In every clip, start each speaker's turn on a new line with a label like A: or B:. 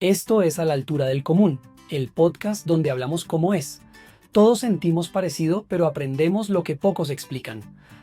A: Esto es A la Altura del Común, el podcast donde hablamos cómo es. Todos sentimos parecido, pero aprendemos lo que pocos explican.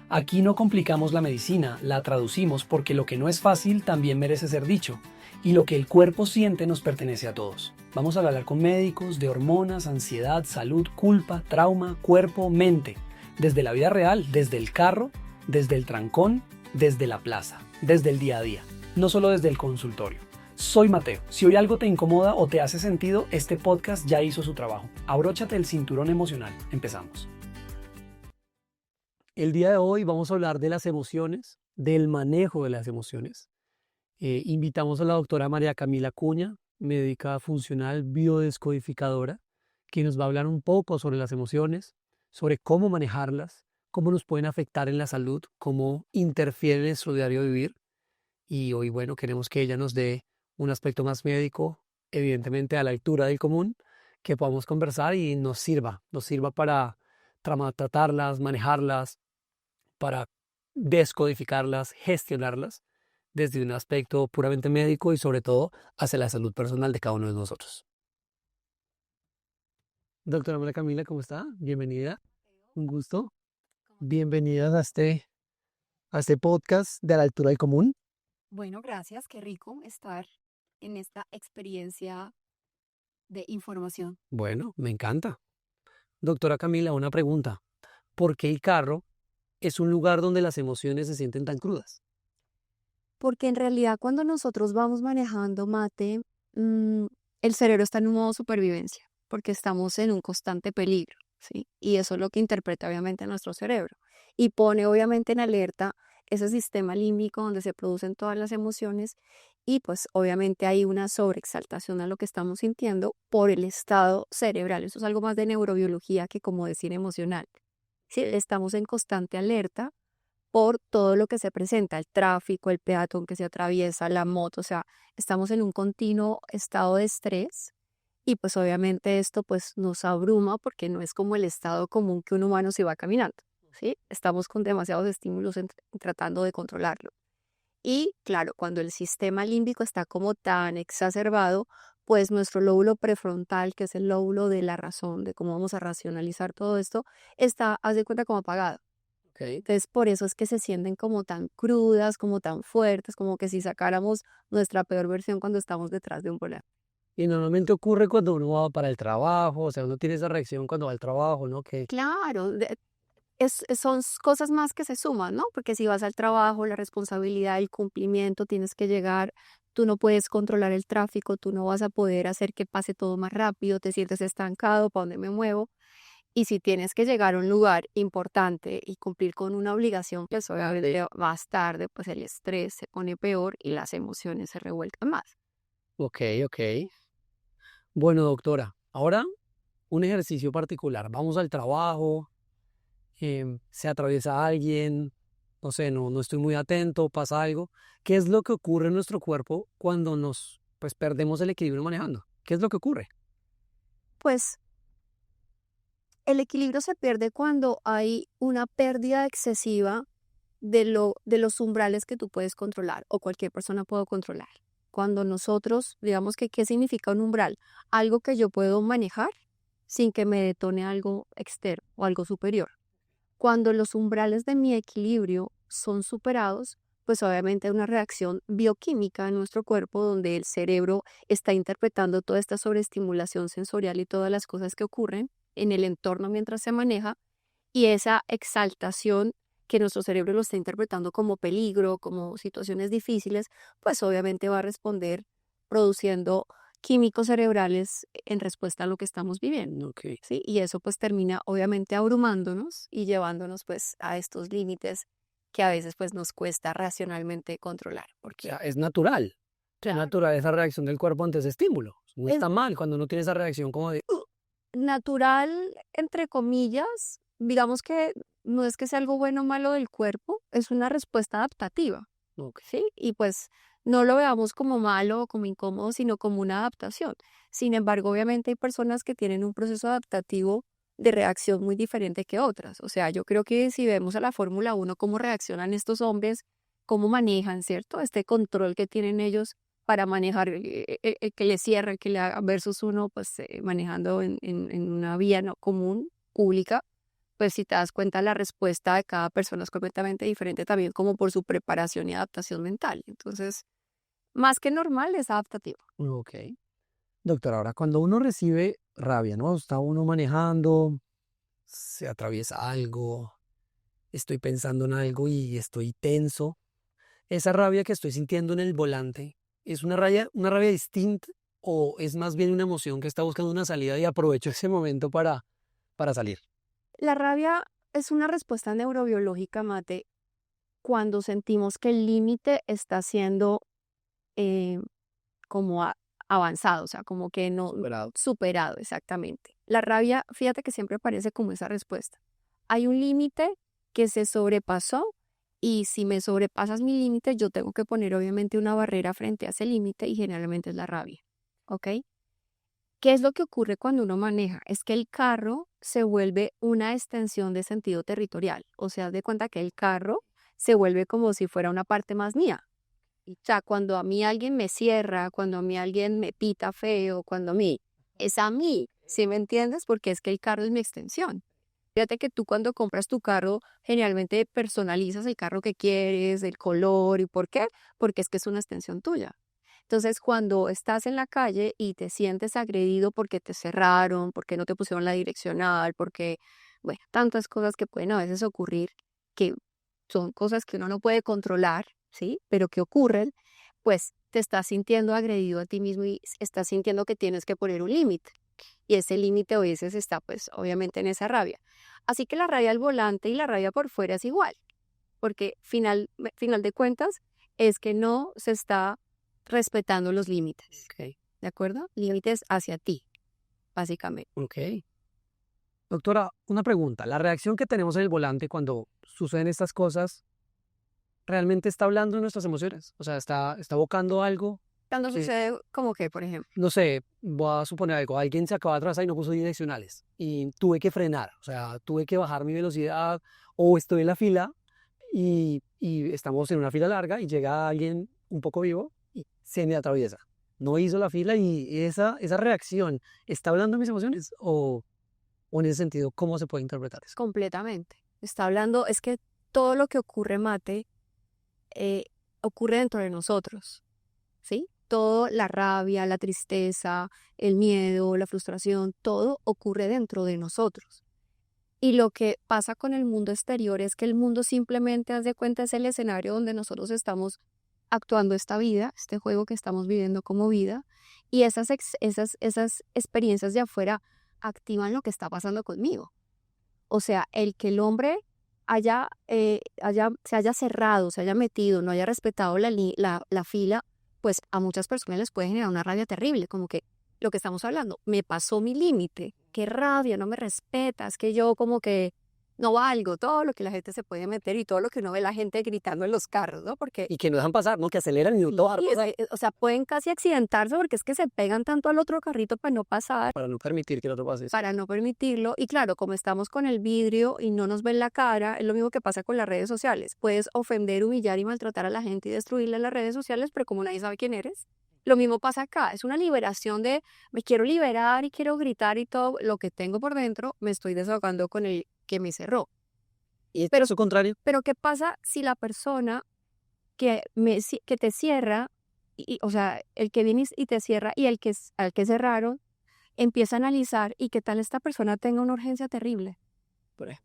A: Aquí no complicamos la medicina, la traducimos porque lo que no es fácil también merece ser dicho. Y lo que el cuerpo siente nos pertenece a todos. Vamos a hablar con médicos de hormonas, ansiedad, salud, culpa, trauma, cuerpo, mente. Desde la vida real, desde el carro, desde el trancón, desde la plaza, desde el día a día. No solo desde el consultorio. Soy Mateo. Si hoy algo te incomoda o te hace sentido, este podcast ya hizo su trabajo. Abróchate el cinturón emocional. Empezamos. El día de hoy vamos a hablar de las emociones, del manejo de las emociones. Invitamos a la doctora María Camila Cuña, médica funcional biodescodificadora, que nos va a hablar un poco sobre las emociones, sobre cómo manejarlas, cómo nos pueden afectar en la salud, cómo interfieren en nuestro diario vivir. Y hoy, bueno, queremos que ella nos dé un aspecto más médico, evidentemente a la altura del común, que podamos conversar y nos sirva para tratarlas, manejarlas, para descodificarlas, gestionarlas desde un aspecto puramente médico y sobre todo hacia la salud personal de cada uno de nosotros. Doctora María Camila, ¿cómo está? Bienvenida, un gusto. Bienvenidas a este podcast de A la Altura del Común.
B: Bueno, gracias, qué rico estar en esta experiencia de información.
A: Bueno, me encanta. Doctora Camila, una pregunta. ¿Por qué el carro es un lugar donde las emociones se sienten tan crudas?
B: Porque en realidad cuando nosotros vamos manejando mate, el cerebro está en un modo supervivencia, porque estamos en un constante peligro, ¿sí? Y eso es lo que interpreta obviamente nuestro cerebro. Y pone obviamente en alerta ese sistema límbico donde se producen todas las emociones y pues obviamente hay una sobreexaltación a lo que estamos sintiendo por el estado cerebral. Eso es algo más de neurobiología que como decir emocional. Sí, estamos en constante alerta por todo lo que se presenta, el tráfico, el peatón que se atraviesa, la moto, o sea, estamos en un continuo estado de estrés y pues obviamente esto pues nos abruma porque no es como el estado común que un humano se va caminando, ¿sí? Estamos con demasiados estímulos tratando de controlarlo. Y claro, cuando el sistema límbico está como tan exacerbado, pues nuestro lóbulo prefrontal, que es el lóbulo de la razón, de cómo vamos a racionalizar todo esto, está, haz de cuenta, como apagado.
A: Okay.
B: Entonces, por eso es que se sienten como tan crudas, como tan fuertes, como que si sacáramos nuestra peor versión cuando estamos detrás de un volante.
A: Y normalmente ocurre cuando uno va para el trabajo, o sea, uno tiene esa reacción cuando va al trabajo, ¿no? Que,
B: Claro, son cosas más que se suman, ¿no? Porque si vas al trabajo, la responsabilidad, el cumplimiento, tienes que llegar, tú no puedes controlar el tráfico, tú no vas a poder hacer que pase todo más rápido, te sientes estancado, ¿para dónde me muevo? Y si tienes que llegar a un lugar importante y cumplir con una obligación, pues obviamente más tarde, pues el estrés se pone peor y las emociones se revuelcan más.
A: ok. Bueno, doctora, ahora un ejercicio particular. Vamos al trabajo, se atraviesa alguien, no sé, no estoy muy atento, pasa algo. ¿Qué es lo que ocurre en nuestro cuerpo cuando pues, perdemos el equilibrio manejando? ¿Qué es lo que ocurre?
B: Pues el equilibrio se pierde cuando hay una pérdida excesiva de los umbrales que tú puedes controlar o cualquier persona puede controlar. Cuando nosotros, digamos que, ¿qué significa un umbral? Algo que yo puedo manejar sin que me detone algo externo o algo superior. Cuando los umbrales de mi equilibrio son superados, pues obviamente hay una reacción bioquímica en nuestro cuerpo donde el cerebro está interpretando toda esta sobreestimulación sensorial y todas las cosas que ocurren en el entorno mientras se maneja y esa exaltación que nuestro cerebro lo está interpretando como peligro, como situaciones difíciles, pues obviamente va a responder produciendo químicos cerebrales en respuesta a lo que estamos viviendo.
A: Ok.
B: ¿Sí? Y eso pues termina obviamente abrumándonos y llevándonos pues a estos límites que a veces pues nos cuesta racionalmente controlar.
A: O
B: Porque,
A: sea, es natural. Es
B: claro,
A: natural esa reacción del cuerpo ante ese estímulo. No
B: es
A: está mal cuando uno tiene esa reacción como de,
B: natural, entre comillas, digamos que no es que sea algo bueno o malo del cuerpo, es una respuesta adaptativa,
A: ok,
B: ¿sí? Y pues no lo veamos como malo o como incómodo, sino como una adaptación. Sin embargo, obviamente hay personas que tienen un proceso adaptativo de reacción muy diferente que otras. O sea, yo creo que si vemos a la Fórmula 1, cómo reaccionan estos hombres, cómo manejan, ¿cierto? Este control que tienen ellos para manejar el que le cierra, el que le haga, versus uno pues manejando en una vía no común, pública, pues si te das cuenta la respuesta de cada persona es completamente diferente también como por su preparación y adaptación mental. Entonces, más que normal, es adaptativo.
A: Ok. Doctor, ahora cuando uno recibe rabia, ¿no? Está uno manejando, se atraviesa algo, estoy pensando en algo y estoy tenso. Esa rabia que estoy sintiendo en el volante, ¿es una rabia distinta o es más bien una emoción que está buscando una salida y aprovecho ese momento para salir?
B: La rabia es una respuesta neurobiológica, Mate, cuando sentimos que el límite está siendo eh, como avanzado, o sea, como que no
A: Superado.
B: superado exactamente. La rabia, fíjate que siempre aparece como esa respuesta. Hay un límite que se sobrepasó y si me sobrepasas mi límite, yo tengo que poner obviamente una barrera frente a ese límite y generalmente es la rabia, ¿ok? ¿Qué es lo que ocurre cuando uno maneja? Es que el carro se vuelve una extensión de sentido territorial, o sea, haz de cuenta que el carro se vuelve como si fuera una parte más mía. O sea, cuando a mí alguien me cierra, cuando a mí alguien me pita feo, cuando a mí, es a mí, ¿sí me entiendes? Porque es que el carro es mi extensión. Fíjate que tú cuando compras tu carro, generalmente personalizas el carro que quieres, el color, ¿y por qué? Porque es que es una extensión tuya. Entonces, cuando estás en la calle y te sientes agredido porque te cerraron, porque no te pusieron la direccional, porque, bueno, tantas cosas que pueden a veces ocurrir, que son cosas que uno no puede controlar, ¿sí? Pero que ocurren, pues te estás sintiendo agredido a ti mismo y estás sintiendo que tienes que poner un límite. Y ese límite a veces está, pues, obviamente en esa rabia. Así que la rabia al volante y la rabia por fuera es igual, porque final de cuentas es que no se está respetando los límites,
A: Ok,
B: ¿de acuerdo? Límites hacia ti, básicamente.
A: ok. Doctora, una pregunta. ¿La reacción que tenemos en el volante cuando suceden estas cosas realmente está hablando de nuestras emociones? O sea, está evocando algo
B: Cuando
A: que,
B: sucede como que, por ejemplo,
A: no sé, voy a suponer algo. Alguien se acaba de atrasar y no puso direccionales y tuve que frenar. O sea, tuve que bajar mi velocidad o estoy en la fila y estamos en una fila larga y llega alguien un poco vivo y se me atraviesa. No hizo la fila y esa reacción, ¿está hablando de mis emociones o en ese sentido, cómo se puede interpretar eso?
B: completamente. Está hablando, es que todo lo que ocurre, Mate, eh, ocurre dentro de nosotros, ¿sí? Todo, la rabia, la tristeza, el miedo, la frustración, todo ocurre dentro de nosotros. Y lo que pasa con el mundo exterior es que el mundo simplemente, haz de cuenta, es el escenario donde nosotros estamos actuando esta vida, este juego que estamos viviendo como vida, y esas experiencias de afuera activan lo que está pasando conmigo. O sea, el que el hombre se haya cerrado, se haya metido, no haya respetado la fila, pues a muchas personas les puede generar una rabia terrible, como que lo que estamos hablando, me pasó mi límite, qué rabia, no me respetas, que yo como que no valgo, todo lo que la gente se puede meter y todo lo que uno ve la gente gritando en los carros, ¿no? Porque
A: Y que no dejan pasar, ¿no? Que aceleran y no te dejan pasar
B: o sea, pueden casi accidentarse porque es que se pegan tanto al otro carrito para no pasar,
A: para no permitir que el otro pase eso.
B: para no permitirlo. Y claro, como estamos con el vidrio y no nos ven la cara, es lo mismo que pasa con las redes sociales. Puedes ofender, humillar y maltratar a la gente y destruirla en las redes sociales, pero como nadie sabe quién eres, lo mismo pasa acá. Es una liberación de me quiero liberar y quiero gritar y todo lo que tengo por dentro, me estoy desahogando con el que me cerró.
A: Y es
B: Pero,
A: su contrario.
B: pero ¿qué pasa si la persona que te cierra, o sea, el que viene y te cierra y al que cerraron, empieza a analizar y qué tal esta persona tenga una urgencia terrible?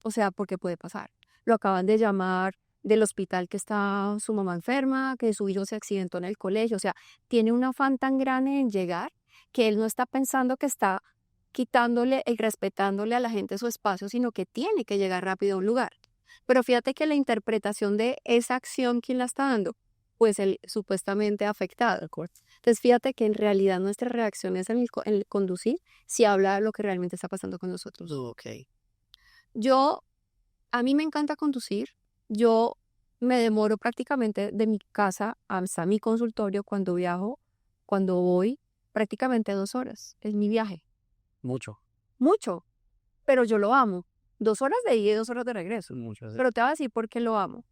B: O sea, porque puede pasar. Lo acaban de llamar del hospital que está su mamá enferma, que su hijo se accidentó en el colegio. O sea, tiene un afán tan grande en llegar que él no está pensando que está quitándole y respetándole a la gente su espacio, sino que tiene que llegar rápido a un lugar. Pero fíjate que la interpretación de esa acción, ¿quién la está dando? Pues el supuestamente afectado. Entonces, fíjate que en realidad nuestras reacciones en el conducir sí habla de lo que realmente está pasando con nosotros.
A: Ok.
B: Yo, a mí me encanta conducir. Yo me demoro prácticamente de mi casa hasta mi consultorio cuando viajo, cuando voy, prácticamente 2 horas. Es mi viaje.
A: Mucho.
B: Mucho, pero yo lo amo. 2 horas de ida y 2 horas de regreso.
A: Mucho.
B: Pero te voy a decir por qué lo amo.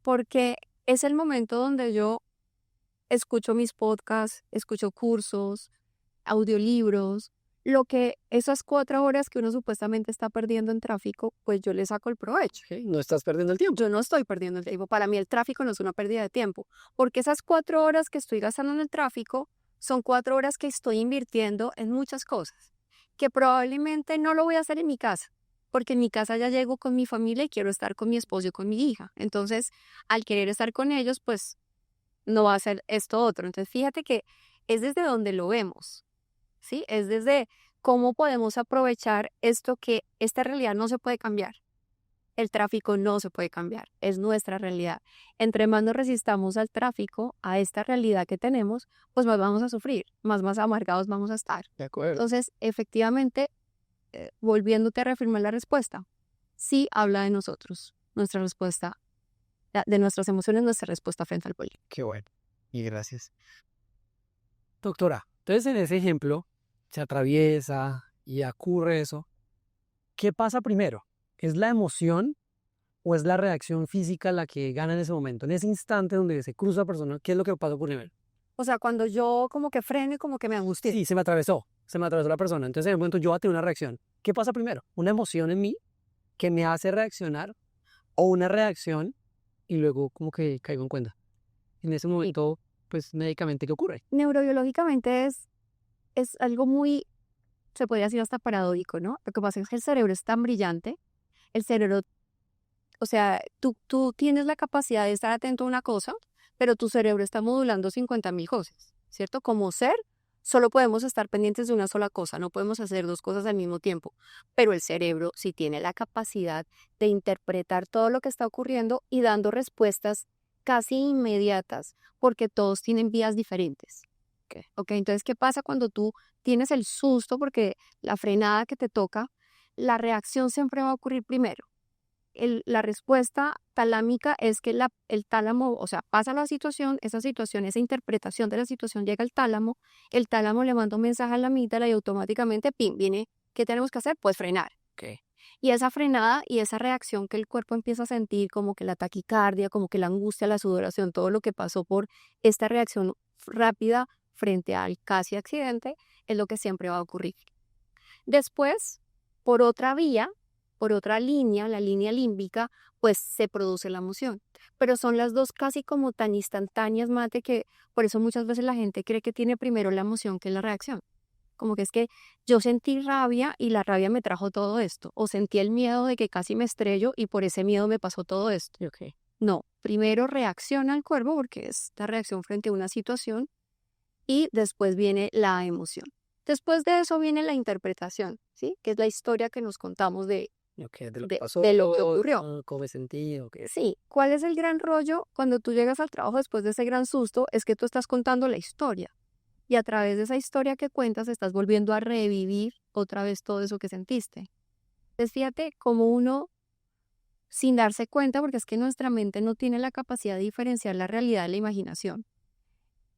B: Porque es el momento donde yo escucho mis podcasts, escucho cursos, audiolibros, lo que esas 4 horas que uno supuestamente está perdiendo en tráfico, pues yo le saco el provecho.
A: Ok, no estás perdiendo el tiempo.
B: Yo no estoy perdiendo el tiempo. Para mí el tráfico no es una pérdida de tiempo, porque esas 4 horas que estoy gastando en el tráfico son 4 horas que estoy invirtiendo en muchas cosas, que probablemente no lo voy a hacer en mi casa, porque en mi casa ya llego con mi familia y quiero estar con mi esposo y con mi hija. Entonces, al querer estar con ellos, pues no va a ser esto otro. Entonces, fíjate que es desde donde lo vemos, ¿sí? Es desde cómo podemos aprovechar esto que esta realidad no se puede cambiar. El tráfico no se puede cambiar, es nuestra realidad. Entre más nos resistamos al tráfico, a esta realidad que tenemos, pues más vamos a sufrir, más amargados vamos a estar.
A: De acuerdo.
B: Entonces, efectivamente, volviéndote a reafirmar la respuesta, sí habla de nosotros, nuestra respuesta, de nuestras emociones, nuestra respuesta frente al bullying.
A: Qué bueno. Y gracias. Doctora, entonces en ese ejemplo se atraviesa y ocurre eso. ¿Qué pasa primero? ¿Es la emoción o es la reacción física la que gana en ese momento? En ese instante donde se cruza la persona, ¿qué es lo que pasa primero?
B: O sea, cuando yo como que freno y como que me angustié.
A: Sí, se me atravesó la persona. Entonces en el momento yo voy a tener una reacción. ¿Qué pasa primero? ¿Una emoción en mí que me hace reaccionar o una reacción y luego como que caigo en cuenta? En ese momento, pues médicamente, ¿qué ocurre?
B: Neurobiológicamente es algo muy, se podría decir hasta paradójico, ¿no? Lo que pasa es que el cerebro es tan brillante, el cerebro, o sea, tú tienes la capacidad de estar atento a una cosa, pero tu cerebro está modulando 50.000 cosas, ¿cierto? Como ser, solo podemos estar pendientes de una sola cosa, no podemos hacer 2 cosas al mismo tiempo, pero el cerebro sí tiene la capacidad de interpretar todo lo que está ocurriendo y dando respuestas casi inmediatas, porque todos tienen vías diferentes. Ok, entonces, ¿qué pasa cuando tú tienes el susto? Porque la frenada que te toca, la reacción siempre va a ocurrir primero. La respuesta talámica es que el tálamo, o sea, pasa la situación, esa interpretación de la situación llega al tálamo, el tálamo le manda un mensaje a la amígdala y automáticamente, ¡pim!, viene, ¿qué tenemos que hacer? Pues frenar.
A: Okay.
B: Y esa frenada y esa reacción que el cuerpo empieza a sentir, como que la taquicardia, como que la angustia, la sudoración, todo lo que pasó por esta reacción rápida frente al casi accidente, es lo que siempre va a ocurrir. Después, por otra vía, por otra línea, la línea límbica, pues se produce la emoción. Pero son las dos casi como tan instantáneas, Mate, que por eso muchas veces la gente cree que tiene primero la emoción que la reacción. Como que es que yo sentí rabia y la rabia me trajo todo esto. O sentí el miedo de que casi me estrello y por ese miedo me pasó todo esto.
A: Okay.
B: No, primero reacciona el cuerpo porque es la reacción frente a una situación y después viene la emoción. Después de eso viene la interpretación, ¿sí? Que es la historia que nos contamos de
A: De lo
B: de,
A: que pasó,
B: de lo que ocurrió.
A: cómo me sentí, okay.
B: Sí, ¿cuál es el gran rollo cuando tú llegas al trabajo después de ese gran susto? Es que tú estás contando la historia y a través de esa historia que cuentas estás volviendo a revivir otra vez todo eso que sentiste. Entonces fíjate cómo uno, sin darse cuenta, porque es que nuestra mente no tiene la capacidad de diferenciar la realidad de la imaginación.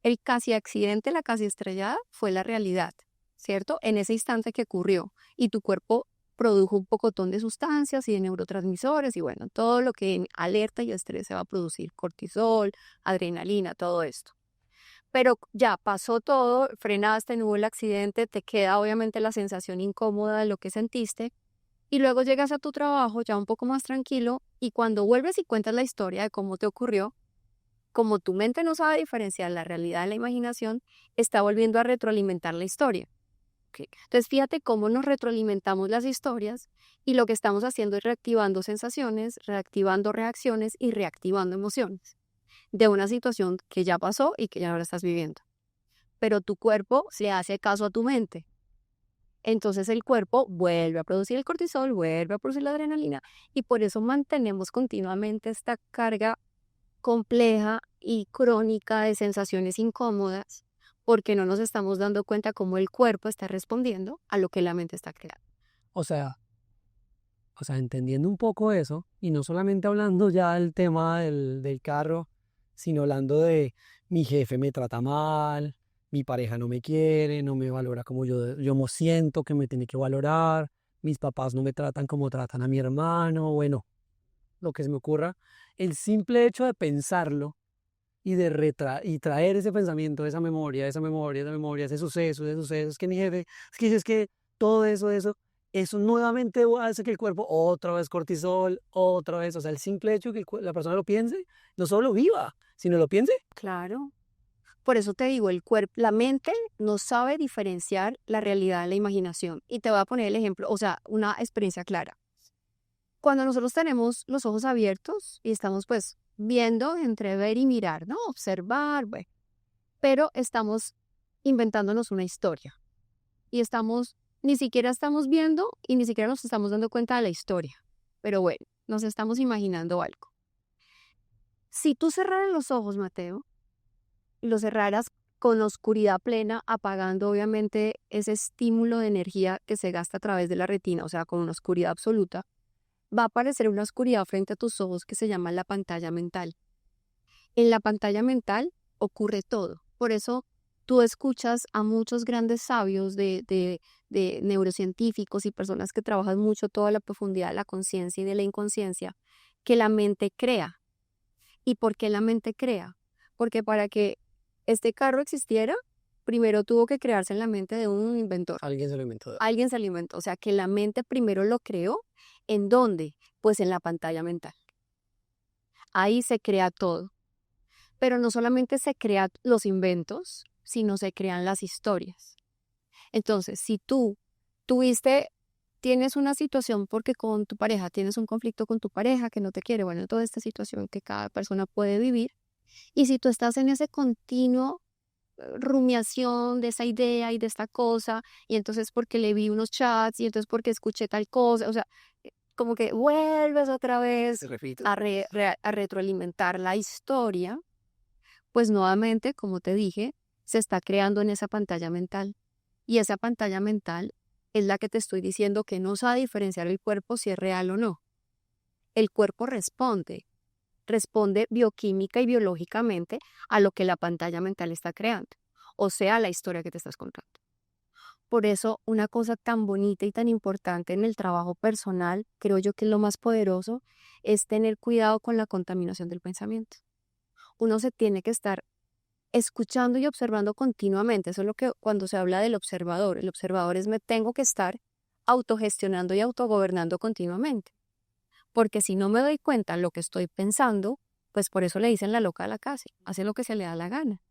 B: El casi accidente, la casi estrellada, fue la realidad, ¿cierto? En ese instante que ocurrió y tu cuerpo produjo un pocotón de sustancias y de neurotransmisores y bueno, todo lo que en alerta y estrés se va a producir, cortisol, adrenalina, todo esto. Pero ya pasó todo, frenaste, no hubo el accidente, te queda obviamente la sensación incómoda de lo que sentiste y luego llegas a tu trabajo ya un poco más tranquilo y cuando vuelves y cuentas la historia de cómo te ocurrió, como tu mente no sabe diferenciar la realidad de la imaginación, está volviendo a retroalimentar la historia. Okay. Entonces, fíjate cómo nos retroalimentamos las historias y lo que estamos haciendo es reactivando sensaciones, reactivando reacciones y reactivando emociones de una situación que ya pasó y que ya ahora estás viviendo. Pero tu cuerpo le hace caso a tu mente. Entonces el cuerpo vuelve a producir el cortisol, vuelve a producir la adrenalina y por eso mantenemos continuamente esta carga compleja y crónica de sensaciones incómodas porque no nos estamos dando cuenta cómo el cuerpo está respondiendo a lo que la mente está creando.
A: O sea, entendiendo un poco eso, y no solamente hablando ya del tema del carro, sino hablando de mi jefe me trata mal, mi pareja no me quiere, no me valora como yo me siento que me tiene que valorar, mis papás no me tratan como tratan a mi hermano, bueno, lo que se me ocurra. El simple hecho de pensarlo y de y traer ese pensamiento, ese suceso, es que mi jefe, es que todo eso nuevamente hace que el cuerpo otra vez cortisol, otra vez, o sea, el simple hecho que la persona lo piense, no solo lo viva, sino lo piense.
B: Claro. Por eso te digo, el cuerpo, la mente no sabe diferenciar la realidad de la imaginación. Y te voy a poner el ejemplo, o sea, una experiencia clara. Cuando nosotros tenemos los ojos abiertos y estamos pues viendo entre ver y mirar, ¿no? Observar, bueno, pero estamos inventándonos una historia y ni siquiera estamos viendo y ni siquiera nos estamos dando cuenta de la historia. Pero bueno, nos estamos imaginando algo. Si tú cerraras los ojos, Mateo, y los cerraras con oscuridad plena, apagando obviamente ese estímulo de energía que se gasta a través de la retina, o sea, con una oscuridad absoluta, va a aparecer una oscuridad frente a tus ojos que se llama la pantalla mental. En la pantalla mental ocurre todo. Por eso tú escuchas a muchos grandes sabios de neurocientíficos y personas que trabajan mucho toda la profundidad de la conciencia y de la inconsciencia, que la mente crea. ¿Y por qué la mente crea? Porque para que este carro existiera, primero tuvo que crearse en la mente de un inventor.
A: Alguien se lo inventó.
B: Alguien se lo inventó. O sea, que la mente primero lo creó. ¿En dónde? Pues en la pantalla mental. Ahí se crea todo. Pero no solamente se crean los inventos, sino se crean las historias. Entonces, si tú tienes una situación porque con tu pareja tienes un conflicto con tu pareja que no te quiere, bueno, toda esta situación que cada persona puede vivir, y si tú estás en ese continuo rumiación de esa idea y de esta cosa, y entonces porque le vi unos chats, y entonces porque escuché tal cosa, o sea, como que vuelves otra vez a retroalimentar la historia, pues nuevamente, como te dije, se está creando en esa pantalla mental. Y esa pantalla mental es la que te estoy diciendo que no sabe diferenciar el cuerpo si es real o no. El cuerpo responde bioquímica y biológicamente a lo que la pantalla mental está creando, o sea, la historia que te estás contando. Por eso, una cosa tan bonita y tan importante en el trabajo personal, creo yo que es lo más poderoso, es tener cuidado con la contaminación del pensamiento. Uno se tiene que estar escuchando y observando continuamente. Eso es lo que cuando se habla del observador. El observador es me tengo que estar autogestionando y autogobernando continuamente. Porque si no me doy cuenta de lo que estoy pensando, pues por eso le dicen la loca de la casa, hace lo que se le da la gana.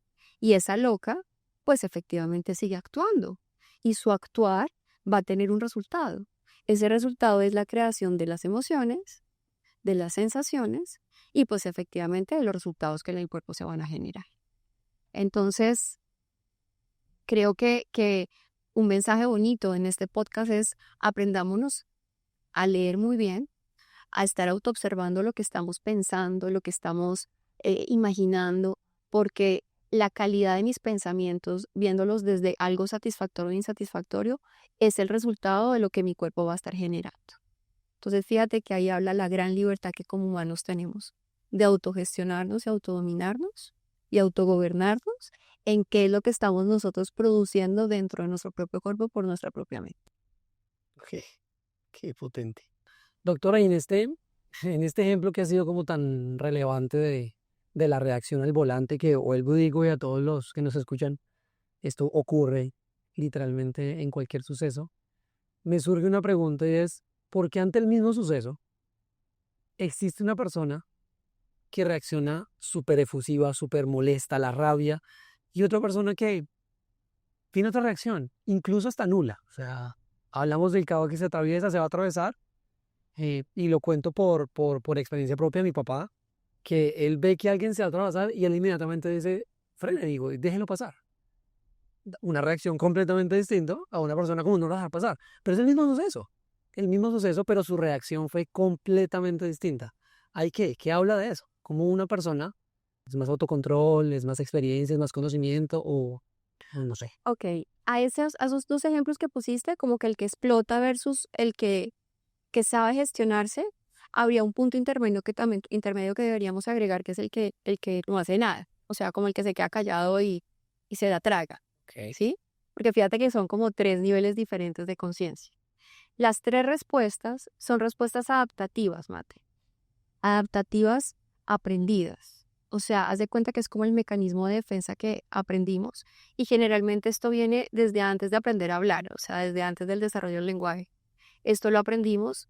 B: Y esa loca, pues efectivamente sigue actuando. Y su actuar va a tener un resultado. Ese resultado es la creación de las emociones, de las sensaciones y pues efectivamente de los resultados que en el cuerpo se van a generar. Entonces, creo que un mensaje bonito en este podcast es aprendámonos a leer muy bien, a estar autoobservando lo que estamos pensando, lo que estamos imaginando, porque la calidad de mis pensamientos, viéndolos desde algo satisfactorio o insatisfactorio, es el resultado de lo que mi cuerpo va a estar generando. Entonces, fíjate que ahí habla la gran libertad que como humanos tenemos de autogestionarnos y autodominarnos y autogobernarnos en qué es lo que estamos nosotros produciendo dentro de nuestro propio cuerpo por nuestra propia mente.
A: Qué potente. Doctora, y en este ejemplo que ha sido como tan relevante de la reacción al volante, que vuelvo y digo, y a todos los que nos escuchan, esto ocurre literalmente en cualquier suceso, me surge una pregunta y es, ¿por qué ante el mismo suceso existe una persona que reacciona súper efusiva, súper molesta, la rabia, y otra persona que tiene otra reacción, incluso hasta nula? O sea, hablamos del cabo que se atraviesa, se va a atravesar, y lo cuento por experiencia propia de mi papá, que él ve que alguien se va a atravesar y él inmediatamente dice, frene, digo, déjelo pasar. Una reacción completamente distinta a una persona como no la dejar pasar. Pero es el mismo suceso, pero su reacción fue completamente distinta. ¿Qué habla de eso? Como una persona es más autocontrol, es más experiencia, es más conocimiento o no sé.
B: Ok, a esos dos ejemplos que pusiste, como que el que explota versus el que sabe gestionarse, habría un punto intermedio que deberíamos agregar, que es el que no hace nada. O sea, como el que se queda callado y se da traga.
A: Okay.
B: ¿Sí? Porque fíjate que son como 3 niveles diferentes de conciencia. Las 3 son respuestas adaptativas, Mate. Adaptativas aprendidas. O sea, haz de cuenta que es como el mecanismo de defensa que aprendimos y generalmente esto viene desde antes de aprender a hablar, o sea, desde antes del desarrollo del lenguaje. Esto lo aprendimos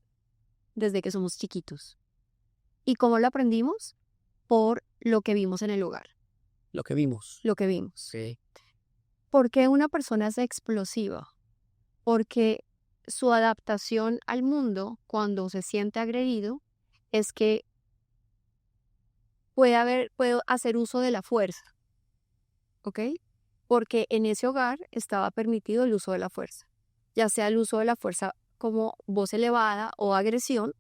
B: desde que somos chiquitos. ¿Y cómo lo aprendimos? Por lo que vimos en el hogar,
A: Lo que vimos.
B: lo que vimos.
A: Sí.
B: ¿Por qué una persona es explosiva? Porque su adaptación al mundo cuando se siente agredido es que puede hacer uso de la fuerza, ¿ok? Porque en ese hogar estaba permitido el uso de la fuerza, ya sea el uso de la fuerza como voz elevada o agresión,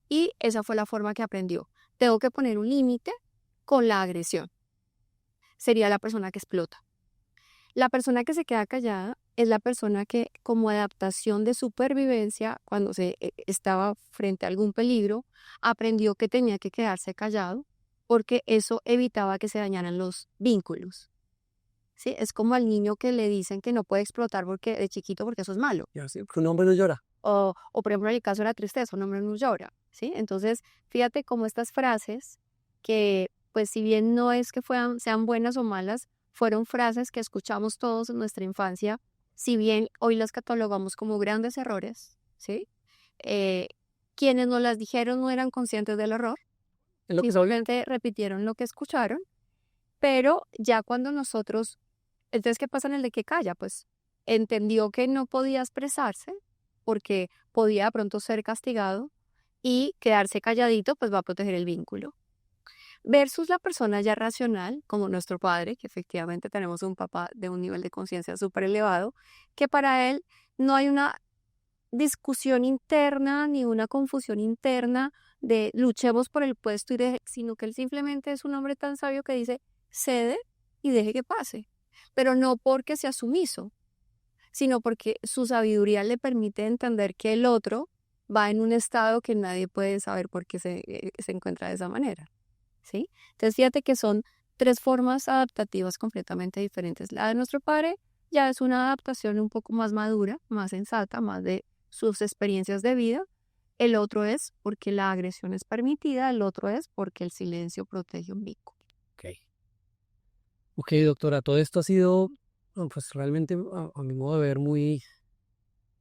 B: y esa fue la forma que aprendió. Tengo que poner un límite con la agresión. Sería la persona que explota. La persona que se queda callada es la persona que, como adaptación de supervivencia, cuando estaba frente a algún peligro, aprendió que tenía que quedarse callado porque eso evitaba que se dañaran los vínculos. ¿Sí? Es como al niño que le dicen que no puede explotar porque, de chiquito porque eso es malo.
A: Ya, sí, porque un hombre no llora.
B: O por ejemplo, en el caso de la tristeza, un hombre no llora. ¿Sí? Entonces, fíjate cómo estas frases, que pues si bien no es que sean buenas o malas, fueron frases que escuchamos todos en nuestra infancia, si bien hoy las catalogamos como grandes errores, ¿sí? Eh, Quienes nos las dijeron no eran conscientes del error,
A: Es lo que soy.
B: simplemente repitieron lo que escucharon, pero ya cuando nosotros, entonces, ¿qué pasa en el de que calla? Pues entendió que no podía expresarse porque podía de pronto ser castigado y quedarse calladito, pues va a proteger el vínculo. Versus la persona ya racional, como nuestro padre, que efectivamente tenemos un papá de un nivel de conciencia súper elevado, que para él no hay una discusión interna ni una confusión interna de luchemos por el puesto sino que él simplemente es un hombre tan sabio que dice cede y deje que pase, pero no porque sea sumiso, sino porque su sabiduría le permite entender que el otro va en un estado que nadie puede saber por qué se encuentra de esa manera, ¿sí? Entonces fíjate que son tres formas adaptativas completamente diferentes. La de nuestro padre ya es una adaptación un poco más madura, más sensata, más de sus experiencias de vida. El otro es porque la agresión es permitida, el otro es porque el silencio protege un vínculo.
A: Ok. Ok, doctora, todo esto ha sido, no, pues realmente a mi modo de ver muy,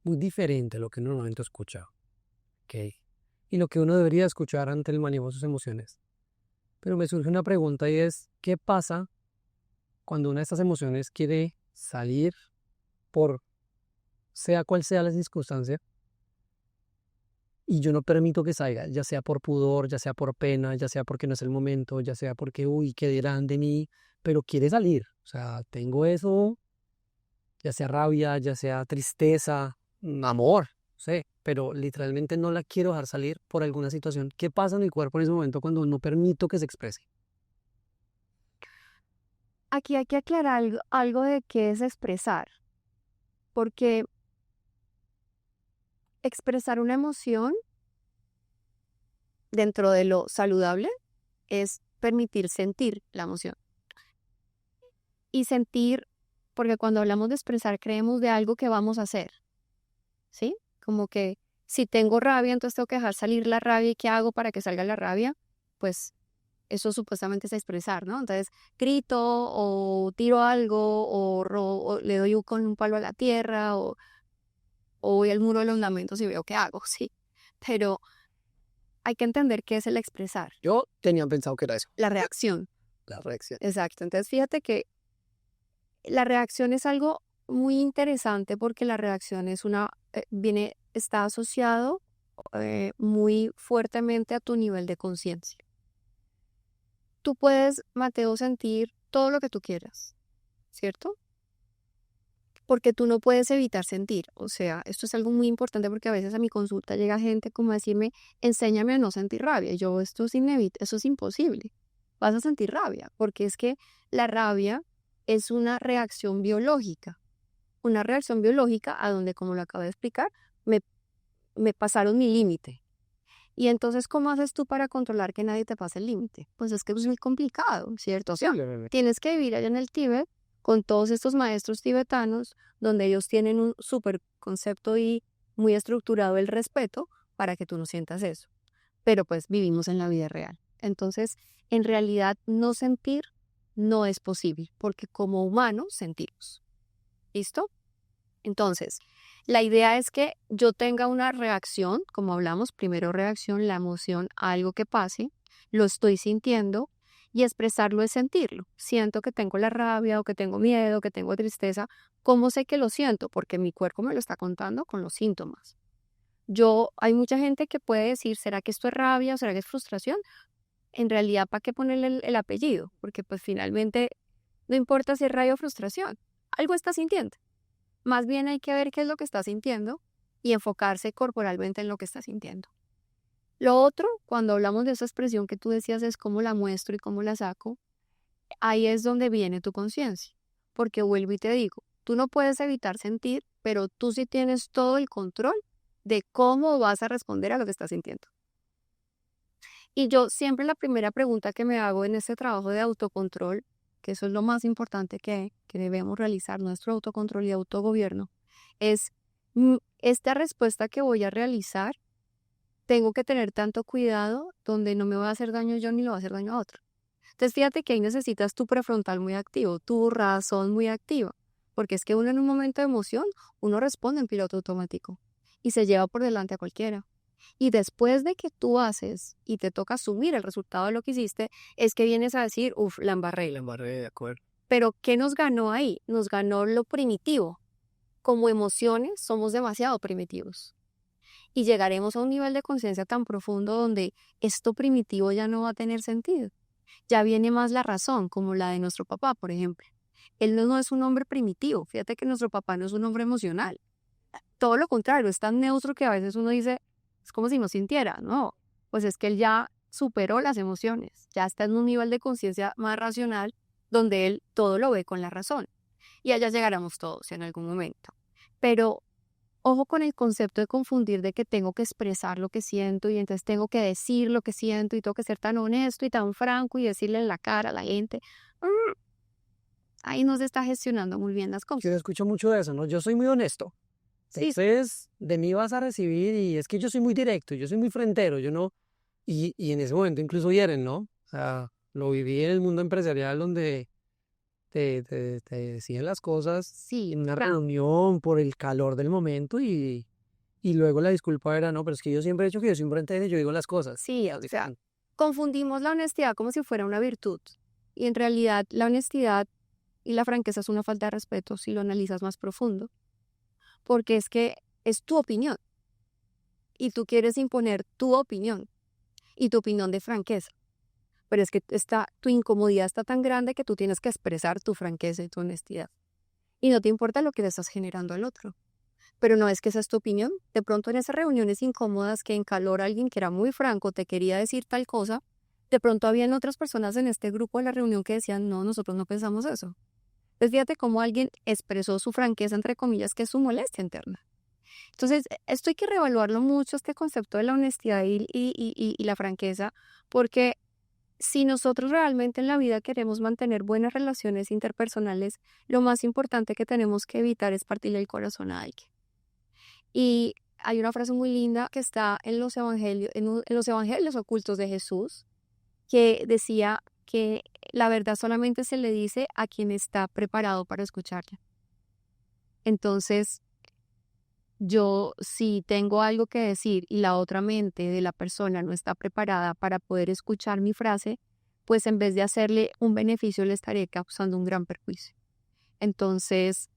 A: muy diferente a lo que uno normalmente escucha. Ok. Y lo que uno debería escuchar ante el manejo de sus emociones. Pero me surge una pregunta y es, ¿qué pasa cuando una de estas emociones quiere salir por sea cual sea la circunstancia y yo no permito que salga, ya sea por pudor, ya sea por pena, ya sea porque no es el momento, ya sea porque, uy, ¿qué dirán de mí? Pero quiere salir. O sea, tengo eso, ya sea rabia, ya sea tristeza, amor, no sé, pero literalmente no la quiero dejar salir por alguna situación. ¿Qué pasa en mi cuerpo en ese momento cuando no permito que se exprese?
B: Aquí hay que aclarar algo de qué es expresar, porque expresar una emoción dentro de lo saludable es permitir sentir la emoción. Y sentir, porque cuando hablamos de expresar creemos de algo que vamos a hacer, ¿sí? Como que si tengo rabia, entonces tengo que dejar salir la rabia. ¿Y qué hago para que salga la rabia? Pues eso supuestamente es expresar, ¿no? Entonces grito o tiro algo o le doy con un palo a la tierra o voy al muro de los lamentos y veo qué hago, sí. Pero hay que entender qué es el expresar,
A: Yo tenía pensado que era eso,
B: la reacción.
A: la reacción.
B: Exacto. Entonces fíjate que la reacción es algo muy interesante porque la reacción está asociado muy fuertemente a tu nivel de conciencia. Tú puedes, Mateo, sentir todo lo que tú quieras, ¿cierto? Porque tú no puedes evitar sentir. O sea, esto es algo muy importante porque a veces a mi consulta llega gente como a decirme, enséñame a no sentir rabia. Y yo, eso es imposible. Vas a sentir rabia, porque es que la rabia es una reacción biológica. Una reacción biológica a donde, como lo acabo de explicar, me, me pasaron mi límite. Y entonces, ¿cómo haces tú para controlar que nadie te pase el límite? Pues es que es muy complicado, ¿cierto? O sea, tienes que vivir allá en el Tíbet con todos estos maestros tibetanos, donde ellos tienen un súper concepto y muy estructurado el respeto para que tú no sientas eso. Pero pues vivimos en la vida real. Entonces, En realidad, no sentir no es posible, porque como humanos sentimos. ¿Listo? Entonces, la idea es que yo tenga una reacción, como hablamos, primero reacción, la emoción a algo que pase, lo estoy sintiendo y expresarlo es sentirlo. Siento que tengo la rabia o que tengo miedo, que tengo tristeza. ¿Cómo sé que lo siento? Porque mi cuerpo me lo está contando con los síntomas. Hay mucha gente que puede decir, ¿será que esto es rabia o será que es frustración? En realidad, ¿para qué ponerle el apellido? Porque pues finalmente no importa si es rabia o frustración, algo está sintiendo. Más bien hay que ver qué es lo que está sintiendo y enfocarse corporalmente en lo que está sintiendo. Lo otro, cuando hablamos de esa expresión que tú decías, es cómo la muestro y cómo la saco, ahí es donde viene tu conciencia. Porque vuelvo y te digo, tú no puedes evitar sentir, pero tú sí tienes todo el control de cómo vas a responder a lo que estás sintiendo. Y yo siempre la primera pregunta que me hago en este trabajo de autocontrol, que eso es lo más importante que debemos realizar, nuestro autocontrol y autogobierno, es esta respuesta que voy a realizar, tengo que tener tanto cuidado donde no me va a hacer daño yo ni le va a hacer daño a otro. Entonces fíjate que ahí necesitas tu prefrontal muy activo, tu razón muy activa, porque es que uno en un momento de emoción, uno responde en piloto automático y se lleva por delante a cualquiera. Y después de que tú haces y te toca asumir el resultado de lo que hiciste, es que vienes a decir, uff, la embarré.
A: La embarré, de acuerdo.
B: Pero ¿qué nos ganó ahí? Nos ganó lo primitivo. Como emociones somos demasiado primitivos. Y llegaremos a un nivel de conciencia tan profundo donde esto primitivo ya no va a tener sentido. Ya viene más la razón, como la de nuestro papá, por ejemplo. Él no es un hombre primitivo. Fíjate que nuestro papá no es un hombre emocional. Todo lo contrario, es tan neutro que a veces uno dice, es como si no sintiera. No, pues es que él ya superó las emociones, ya está en un nivel de conciencia más racional donde él todo lo ve con la razón. Y allá llegaremos todos en algún momento. Pero ojo con el concepto de confundir de que tengo que expresar lo que siento y entonces tengo que decir lo que siento y tengo que ser tan honesto y tan franco y decirle en la cara a la gente. Mm, Ahí no se está gestionando muy bien las
A: Yo
B: cosas.
A: escucho mucho de eso, ¿no? Yo soy muy honesto.
B: Sí,
A: Entonces, de mí vas a recibir y es que yo soy muy directo, yo soy muy frentero, yo no... Y en ese momento incluso hieren, ¿no? O sea, lo viví en el mundo empresarial donde te decían las cosas
B: sí,
A: en una reunión por el calor del momento y luego la disculpa era, no, pero es que yo siempre he dicho que yo soy un frentero y yo digo las cosas.
B: sí, o sea, confundimos la honestidad como si fuera una virtud. Y en realidad la honestidad y la franqueza es una falta de respeto si lo analizas más profundo. Porque es que es tu opinión. Y tú quieres imponer tu opinión y tu opinión de franqueza. Pero es que tu incomodidad está tan grande que tú tienes que expresar tu franqueza y tu honestidad. Y no te importa lo que le estás generando al otro. Pero no es que esa es tu opinión. De pronto en esas reuniones incómodas que en calor alguien que era muy franco te quería decir tal cosa, de pronto habían otras personas en este grupo de la reunión que decían, no, nosotros no pensamos eso. Entonces fíjate cómo alguien expresó su franqueza, entre comillas, que es su molestia interna. Entonces, esto hay que reevaluarlo mucho, este concepto de la honestidad y la franqueza, porque si nosotros realmente en la vida queremos mantener buenas relaciones interpersonales, lo más importante que tenemos que evitar es partirle el corazón a alguien. Y hay una frase muy linda que está en los evangelios, en los evangelios ocultos de Jesús, que decía que la verdad solamente se le dice a quien está preparado para escucharla. Entonces, yo si tengo algo que decir y la otra mente de la persona no está preparada para poder escuchar mi frase, pues en vez de hacerle un beneficio le estaré causando un gran perjuicio. Entonces,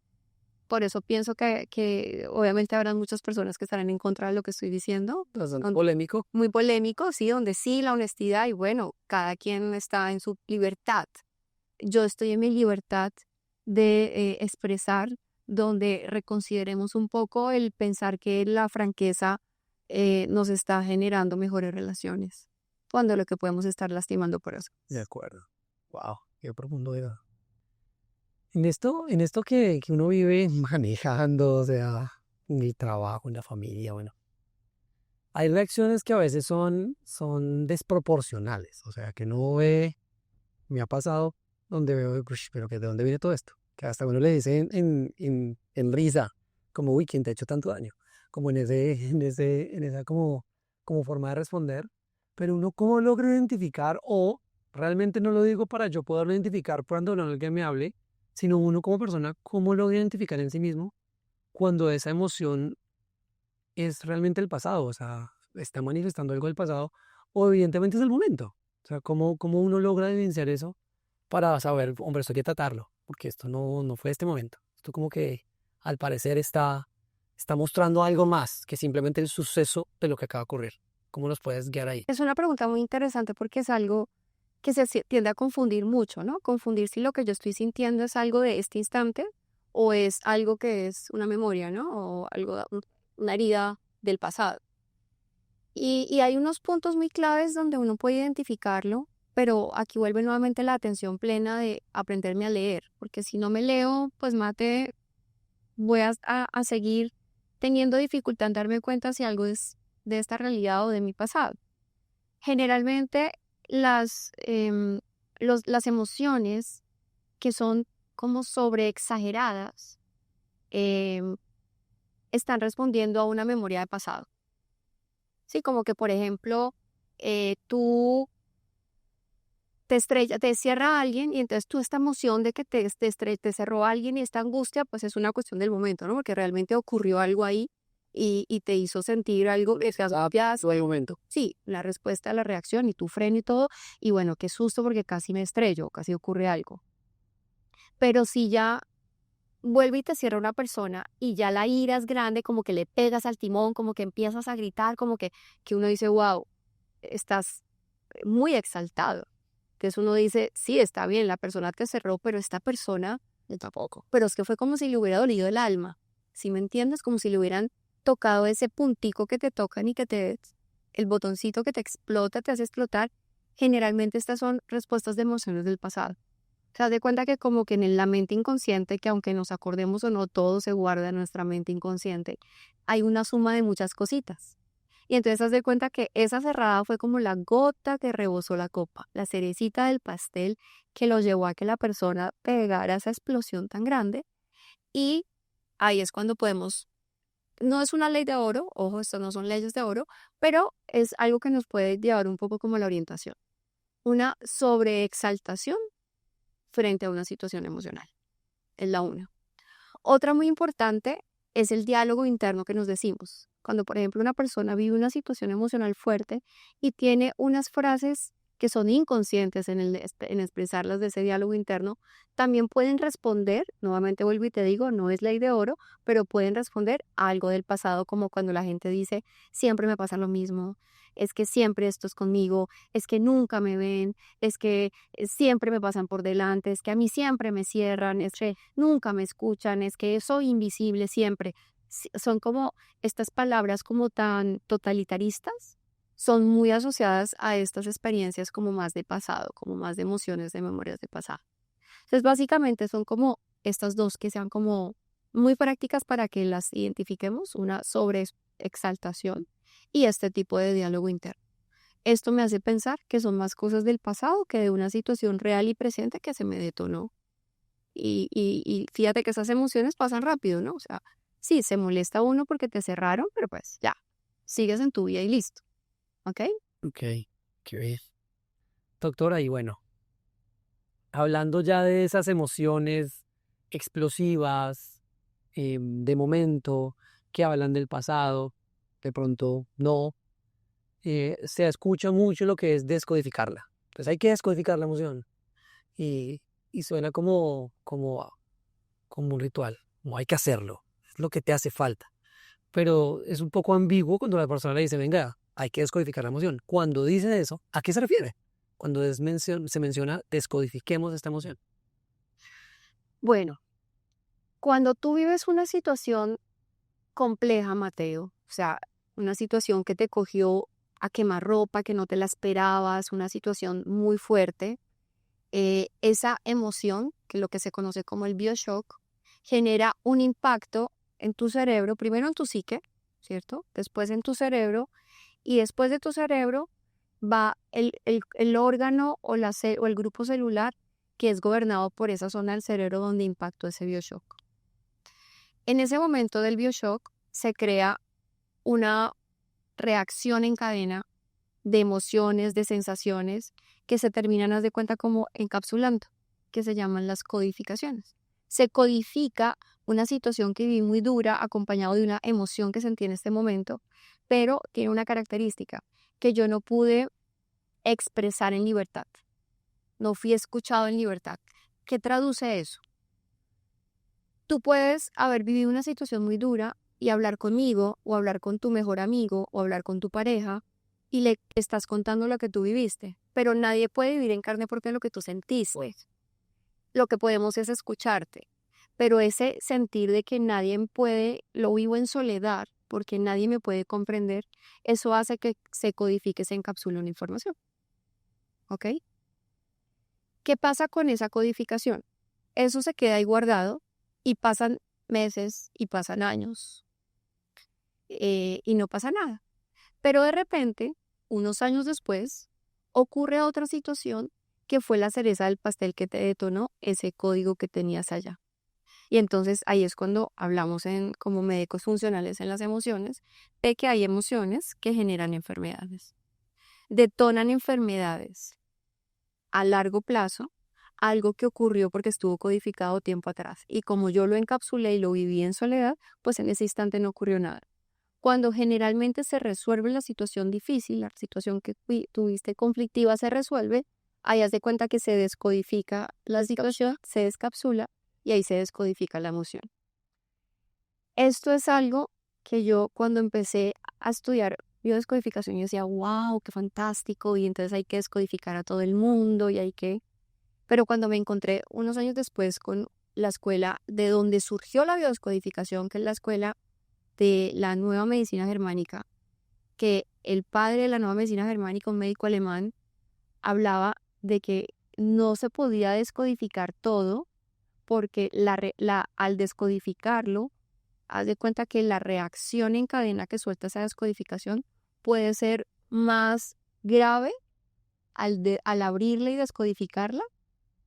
B: por eso pienso que obviamente habrán muchas personas que estarán en contra de lo que estoy diciendo.
A: Bastante polémico.
B: Muy polémico, sí, donde sí la honestidad y bueno, cada quien está en su libertad. Yo estoy en mi libertad de expresar, donde reconsideremos un poco el pensar que la franqueza nos está generando mejores relaciones, cuando lo que podemos estar lastimando por eso.
A: De acuerdo. Wow, qué profundo era. En esto que uno vive manejando, o sea, en el trabajo, en la familia, bueno, hay reacciones que a veces son desproporcionales, o sea, que no ve, me ha pasado donde veo, "Ush, pero que de dónde viene todo esto", que hasta uno le dice en risa, como, uy, ¿quién te ha hecho tanto daño? Como en esa como forma de responder, pero uno cómo logra identificar o realmente no lo digo para yo poderlo identificar cuando alguien me hable, sino uno como persona, cómo lo identificar en sí mismo cuando esa emoción es realmente el pasado, o sea, está manifestando algo del pasado, o evidentemente es el momento. O sea, cómo uno logra evidenciar eso para saber, hombre, esto hay que tratarlo, porque esto no fue este momento. Esto como que al parecer está mostrando algo más que simplemente el suceso de lo que acaba de ocurrir. ¿Cómo nos puedes guiar ahí?
B: Es una pregunta muy interesante porque es algo que tiende a confundir mucho, ¿no? Confundir si lo que yo estoy sintiendo es algo de este instante o es algo que es una memoria, ¿no? O algo, una herida del pasado. Y hay unos puntos muy claves donde uno puede identificarlo, pero aquí vuelve nuevamente la atención plena de aprenderme a leer, porque si no me leo, pues mate, voy a seguir teniendo dificultad en darme cuenta si algo es de esta realidad o de mi pasado. Generalmente las, las emociones que son como sobreexageradas em, están respondiendo a una memoria de pasado. Sí, como que por ejemplo, tú te cierra alguien y entonces tú esta emoción de que te cerró alguien y esta angustia, pues es una cuestión del momento, ¿no? Porque realmente ocurrió algo ahí y te hizo sentir algo,
A: No hay momento.
B: sí, la respuesta a la reacción y tu freno y todo, y bueno, qué susto porque casi me estrello, casi ocurre algo. Pero si ya vuelve y te cierra una persona y ya la ira es grande, como que le pegas al timón, como que empiezas a gritar, como que uno dice, wow, estás muy exaltado. Entonces uno dice, sí, está bien, la persona te cerró, pero esta persona,
A: Tampoco.
B: pero es que fue como si le hubiera dolido el alma. ¿Sí me entiendes? Como si le hubieran tocado ese puntico que te tocan y el botoncito que te explota, te hace explotar. Generalmente estas son respuestas de emociones del pasado. Se das de cuenta que como que en la mente inconsciente, que aunque nos acordemos o no, todo se guarda en nuestra mente inconsciente, hay una suma de muchas cositas. Y entonces haz de cuenta que esa cerrada fue como la gota que rebosó la copa, la cerecita del pastel que lo llevó a que la persona pegara esa explosión tan grande. Y ahí es cuando podemos, no es una ley de oro, ojo, esto no son leyes de oro, pero es algo que nos puede llevar un poco como la orientación. Una sobreexaltación frente a una situación emocional. Es la una. Otra muy importante es el diálogo interno que nos decimos. Cuando, por ejemplo, una persona vive una situación emocional fuerte y tiene unas frases que son inconscientes en expresarlas de ese diálogo interno, también pueden responder, nuevamente vuelvo y te digo, no es ley de oro, pero pueden responder a algo del pasado, como cuando la gente dice, siempre me pasa lo mismo, es que siempre esto es conmigo, es que nunca me ven, es que siempre me pasan por delante, es que a mí siempre me cierran, es que nunca me escuchan, es que soy invisible siempre. Son como estas palabras como tan totalitaristas, son muy asociadas a estas experiencias como más de pasado, como más de emociones, de memorias de pasado. Entonces, básicamente son como estas dos que sean como muy prácticas para que las identifiquemos, una sobreexaltación y este tipo de diálogo interno. Esto me hace pensar que son más cosas del pasado que de una situación real y presente que se me detonó. Y fíjate que esas emociones pasan rápido, ¿no? O sea, sí, se molesta uno porque te cerraron, pero pues ya, sigues en tu vida y listo, ¿ok?
A: Ok, qué bien. Doctora, y bueno, hablando ya de esas emociones explosivas, de momento, que hablan del pasado, de pronto no, se escucha mucho lo que es descodificarla. Pues hay que descodificar la emoción y, y suena como un ritual, como hay que hacerlo, es lo que te hace falta. Pero es un poco ambiguo cuando la persona le dice, venga, hay que descodificar la emoción. Cuando dice eso, ¿a qué se refiere? Cuando se menciona descodifiquemos esta emoción.
B: Bueno, cuando tú vives una situación compleja, Mateo, o sea, una situación que te cogió a quemarropa, que no te la esperabas, una situación muy fuerte, esa emoción, que es lo que se conoce como el bioshock, genera un impacto en tu cerebro, primero en tu psique, ¿cierto? Después en tu cerebro, y después de tu cerebro va el órgano o el grupo celular que es gobernado por esa zona del cerebro donde impactó ese bioshock. En ese momento del bioshock se crea una reacción en cadena de emociones, de sensaciones, que se terminan, haz de cuenta, como encapsulando, que se llaman las codificaciones. Se codifica una situación que viví muy dura acompañado de una emoción que sentí en este momento, pero tiene una característica que yo no pude expresar en libertad. No fui escuchado en libertad. ¿Qué traduce eso? Tú puedes haber vivido una situación muy dura y hablar conmigo o hablar con tu mejor amigo o hablar con tu pareja y le estás contando lo que tú viviste, pero nadie puede vivir en carne propia lo que tú sentiste. Lo que podemos es escucharte, pero ese sentir de que nadie puede, lo vivo en soledad porque nadie me puede comprender, eso hace que se codifique, se encapsule una información. ¿Ok? ¿Qué pasa con esa codificación? Eso se queda ahí guardado y pasan meses y pasan años y no pasa nada. Pero de repente, unos años después, ocurre otra situación que fue la cereza del pastel que te detonó ese código que tenías allá. Y entonces ahí es cuando hablamos como médicos funcionales en las emociones, de que hay emociones que generan enfermedades. Detonan enfermedades a largo plazo, algo que ocurrió porque estuvo codificado tiempo atrás. Y como yo lo encapsulé y lo viví en soledad, pues en ese instante no ocurrió nada. Cuando generalmente se resuelve la situación difícil, la situación que tuviste conflictiva se resuelve, ahí haz de cuenta que se descodifica la situación, se descapsula y ahí se descodifica la emoción. Esto es algo que yo cuando empecé a estudiar biodescodificación yo decía, wow, qué fantástico, y entonces hay que descodificar a todo el mundo y hay que... Pero cuando me encontré unos años después con la escuela de donde surgió la biodescodificación, que es la escuela de la nueva medicina germánica, que el padre de la nueva medicina germánica, un médico alemán, hablaba de que no se podía descodificar todo porque al descodificarlo, haz de cuenta que la reacción en cadena que suelta esa descodificación puede ser más grave al abrirla y descodificarla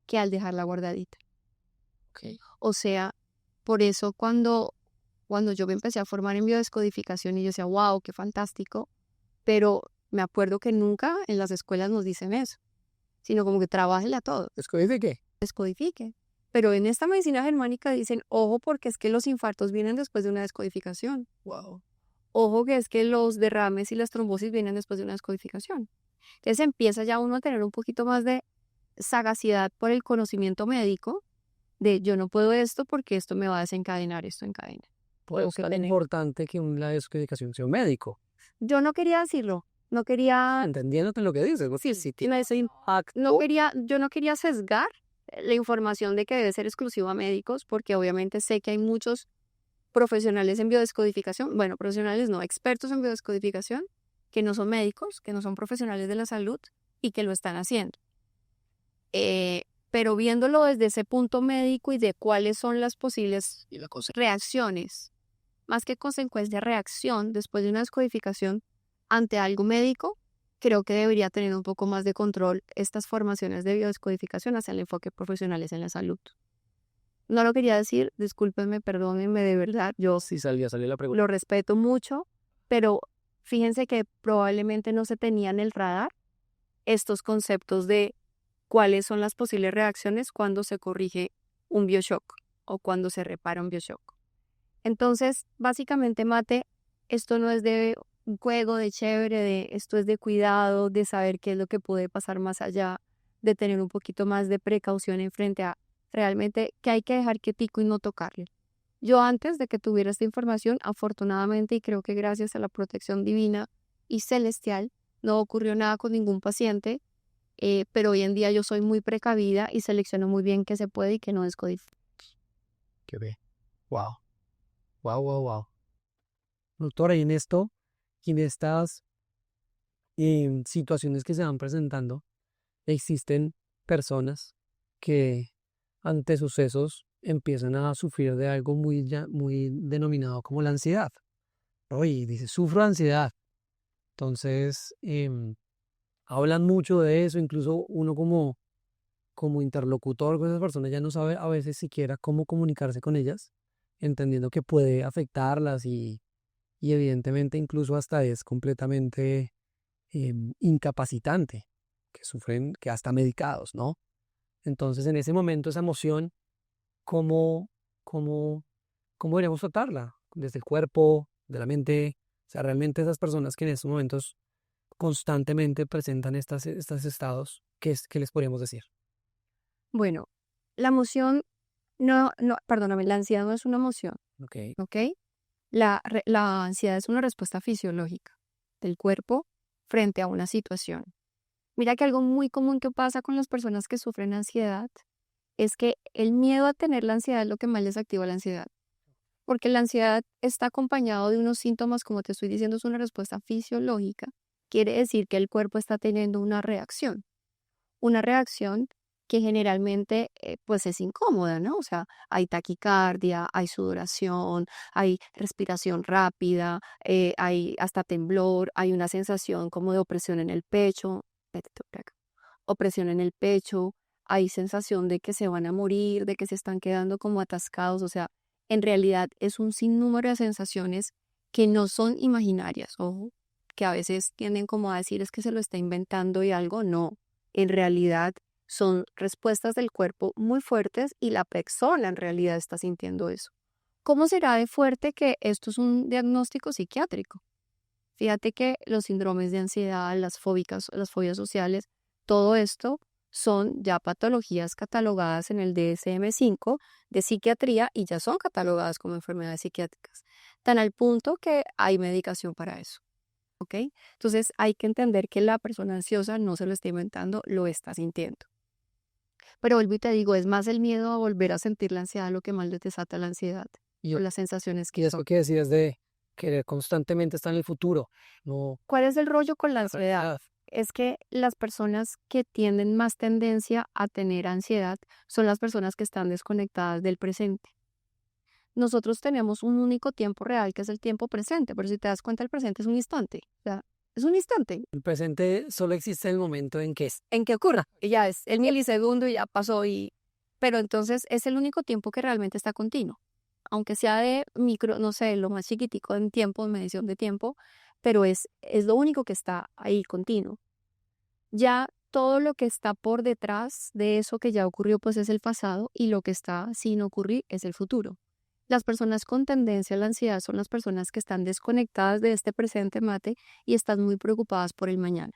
B: que al dejarla guardadita.
A: Okay.
B: O sea, por eso cuando yo me empecé a formar en biodescodificación y yo decía, wow, qué fantástico, pero me acuerdo que nunca en las escuelas nos dicen eso, sino como que trabájenla todo.
A: ¿Descodifique?
B: Descodifique. Pero en esta medicina germánica dicen, ojo, porque es que los infartos vienen después de una descodificación.
A: Wow.
B: Ojo, que es que los derrames y las trombosis vienen después de una descodificación. Entonces empieza ya uno a tener un poquito más de sagacidad por el conocimiento médico de yo no puedo esto porque esto me va a desencadenar esto en cadena.
A: Pues es tan importante que la descodificación sea un médico.
B: Yo no quería decirlo, no quería...
A: Entendiéndote lo que dices.
B: Sí,
A: Si
B: yo no quería sesgar la información de que debe ser exclusivo a médicos, porque obviamente sé que hay muchos profesionales en biodescodificación, bueno, profesionales no, expertos en biodescodificación, que no son médicos, que no son profesionales de la salud y que lo están haciendo. Pero viéndolo desde ese punto médico y de cuáles son las posibles reacciones, más que consecuencia, reacción después de una descodificación ante algo médico, creo que debería tener un poco más de control estas formaciones de biodescodificación hacia el enfoque profesionales en la salud. No lo quería decir, discúlpenme, perdónenme, de verdad, yo
A: sí salió la pregunta.
B: lo respeto mucho, pero fíjense que probablemente no se tenía en el radar estos conceptos de cuáles son las posibles reacciones cuando se corrige un bioshock o cuando se repara un bioshock. Entonces, básicamente, Mate, esto no es de un juego de chévere, esto es de cuidado, de saber qué es lo que puede pasar más allá, de tener un poquito más de precaución en frente a realmente que hay que dejar quietico y no tocarle. Yo antes de que tuviera esta información, afortunadamente, y creo que gracias a la protección divina y celestial, no ocurrió nada con ningún paciente, pero hoy en día yo soy muy precavida y selecciono muy bien qué se puede y qué no descodifico.
A: Qué ve. Wow. Wow. Doctora, y en estas situaciones que se van presentando, existen personas que ante sucesos empiezan a sufrir de algo muy denominado como la ansiedad. Oye, dice, sufro ansiedad. Entonces, hablan mucho de eso, incluso uno como interlocutor con esas personas ya no sabe a veces siquiera cómo comunicarse con ellas, entendiendo que puede afectarlas y evidentemente incluso hasta es completamente incapacitante. que sufren, que hasta medicados, ¿no? Entonces, en ese momento, esa emoción, ¿cómo, cómo, cómo deberíamos tratarla? Desde el cuerpo, de la mente. O sea, realmente esas personas que en estos momentos constantemente presentan estos estados, ¿qué les podríamos decir?
B: Bueno, la emoción, perdóname, la ansiedad no es una emoción,
A: Ok,
B: ¿ok? La ansiedad es una respuesta fisiológica del cuerpo frente a una situación. Mira que algo muy común que pasa con las personas que sufren ansiedad es que el miedo a tener la ansiedad es lo que más les activa la ansiedad. Porque la ansiedad está acompañado de unos síntomas, como te estoy diciendo, es una respuesta fisiológica. Quiere decir que el cuerpo está teniendo una reacción que generalmente pues es incómoda, ¿no? O sea, hay taquicardia, hay sudoración, hay respiración rápida, hay hasta temblor, hay una sensación como de opresión en el pecho, vete por acá, opresión en el pecho, hay sensación de que se van a morir, de que se están quedando como atascados, o sea, en realidad es un sinnúmero de sensaciones que no son imaginarias, ojo, que a veces tienden como a decir es que se lo está inventando y algo, no, en realidad son respuestas del cuerpo muy fuertes y la persona en realidad está sintiendo eso. ¿Cómo será de fuerte que esto es un diagnóstico psiquiátrico? Fíjate que los síndromes de ansiedad, las fobias sociales, todo esto son ya patologías catalogadas en el DSM-5 de psiquiatría y ya son catalogadas como enfermedades psiquiátricas, tan al punto que hay medicación para eso. ¿Ok? Entonces hay que entender que la persona ansiosa no se lo está inventando, lo está sintiendo. Pero vuelvo y te digo, es más el miedo a volver a sentir la ansiedad lo que más les desata la ansiedad,
A: y,
B: por las sensaciones que
A: y
B: son.
A: eso que decías de querer constantemente estar en el futuro, no
B: ¿Cuál es el rollo con la
A: la
B: ansiedad?
A: realidad.
B: Es que las personas que tienen más tendencia a tener ansiedad son las personas que están desconectadas del presente. Nosotros tenemos un único tiempo real que es el tiempo presente, pero si te das cuenta el presente es un instante, o sea, es un instante
A: El presente solo existe en el momento en que es.
B: en que ocurra y ya es el milisegundo y ya pasó pero entonces es el único tiempo que realmente está continuo, aunque sea de micro, no sé, lo más chiquitico en tiempo, en medición de tiempo, pero es lo único que está ahí continuo. Ya todo lo que está por detrás de eso que ya ocurrió, pues es el pasado y lo que está sin ocurrir es el futuro. Las personas con tendencia a la ansiedad son las personas que están desconectadas de este presente mate y están muy preocupadas por el mañana.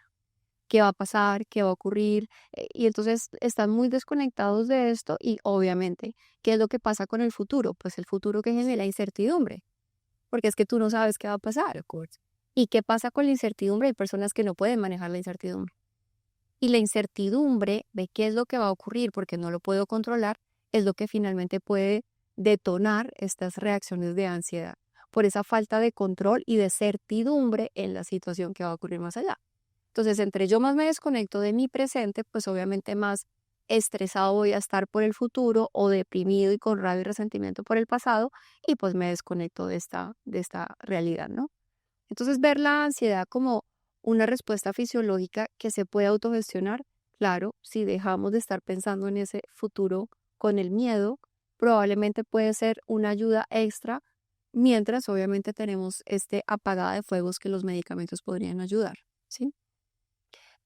B: ¿Qué va a pasar? ¿Qué va a ocurrir? Y entonces están muy desconectados de esto y obviamente, ¿qué es lo que pasa con el futuro? Pues el futuro que genera incertidumbre, porque es que tú no sabes qué va a pasar. ¿Y qué pasa con la incertidumbre? Hay personas que no pueden manejar la incertidumbre. Y la incertidumbre de qué es lo que va a ocurrir, porque no lo puedo controlar, es lo que finalmente puede detonar estas reacciones de ansiedad, por esa falta de control y de certidumbre en la situación que va a ocurrir más allá. Entonces, entre yo más me desconecto de mi presente, pues obviamente más estresado voy a estar por el futuro o deprimido y con rabia y resentimiento por el pasado y pues me desconecto de esta realidad, ¿no? Entonces, ver la ansiedad como una respuesta fisiológica que se puede autogestionar, claro, si dejamos de estar pensando en ese futuro con el miedo, probablemente puede ser una ayuda extra, mientras obviamente tenemos este apagada de fuegos que los medicamentos podrían ayudar, ¿sí?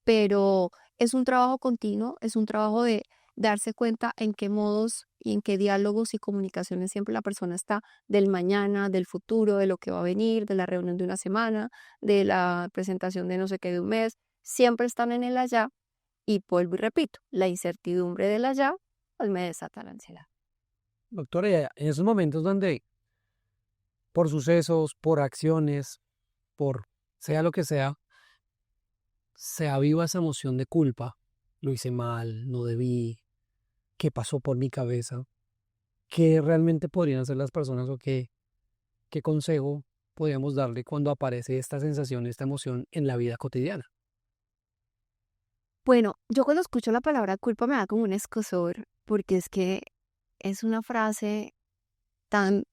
B: Pero es un trabajo continuo, es un trabajo de darse cuenta en qué modos y en qué diálogos y comunicaciones siempre la persona está del mañana, del futuro, de lo que va a venir, de la reunión de una semana, de la presentación de no sé qué de un mes, siempre están en el allá y vuelvo y repito, la incertidumbre del allá pues me desata la ansiedad.
A: Doctora, en esos momentos donde por sucesos, por acciones, por sea lo que sea, se aviva esa emoción de culpa, lo hice mal, no debí, qué pasó por mi cabeza, qué realmente podrían hacer las personas o qué consejo podríamos darle cuando aparece esta sensación, esta emoción en la vida cotidiana.
B: Bueno, yo cuando escucho la palabra culpa me da como un escozor porque es que es una frase tan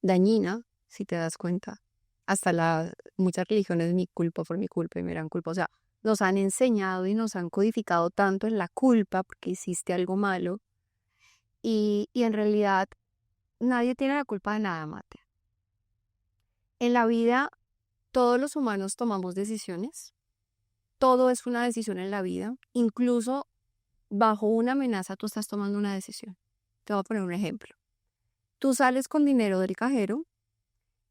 B: dañina, si te das cuenta. Hasta muchas religiones, mi culpa por mi culpa y mi gran culpa. O sea, nos han enseñado y nos han codificado tanto en la culpa porque hiciste algo malo y en realidad nadie tiene la culpa de nada, Mate. En la vida todos los humanos tomamos decisiones todo es una decisión en la vida, incluso bajo una amenaza tú estás tomando una decisión. Te voy a poner un ejemplo. Tú sales con dinero del cajero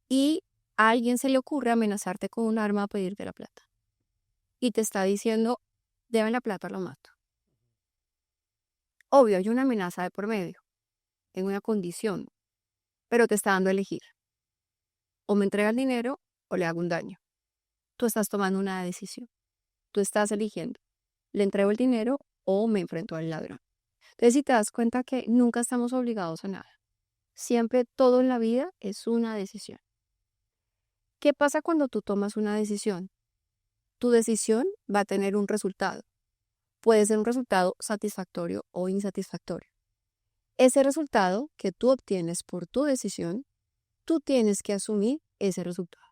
B: y a alguien se le ocurre amenazarte con un arma a pedirte la plata. Y te está diciendo, deben la plata o lo mato. Obvio, hay una amenaza de por medio, en una condición, pero te está dando a elegir. O me entrega el dinero o le hago un daño. Tú estás tomando una decisión. Tú estás eligiendo. ¿Le entrego el dinero o me enfrento al ladrón? Entonces, si te das cuenta que nunca estamos obligados a nada. Siempre todo en la vida es una decisión. ¿Qué pasa cuando tú tomas una decisión? Tu decisión va a tener un resultado. Puede ser un resultado satisfactorio o insatisfactorio. Ese resultado que tú obtienes por tu decisión, tú tienes que asumir ese resultado.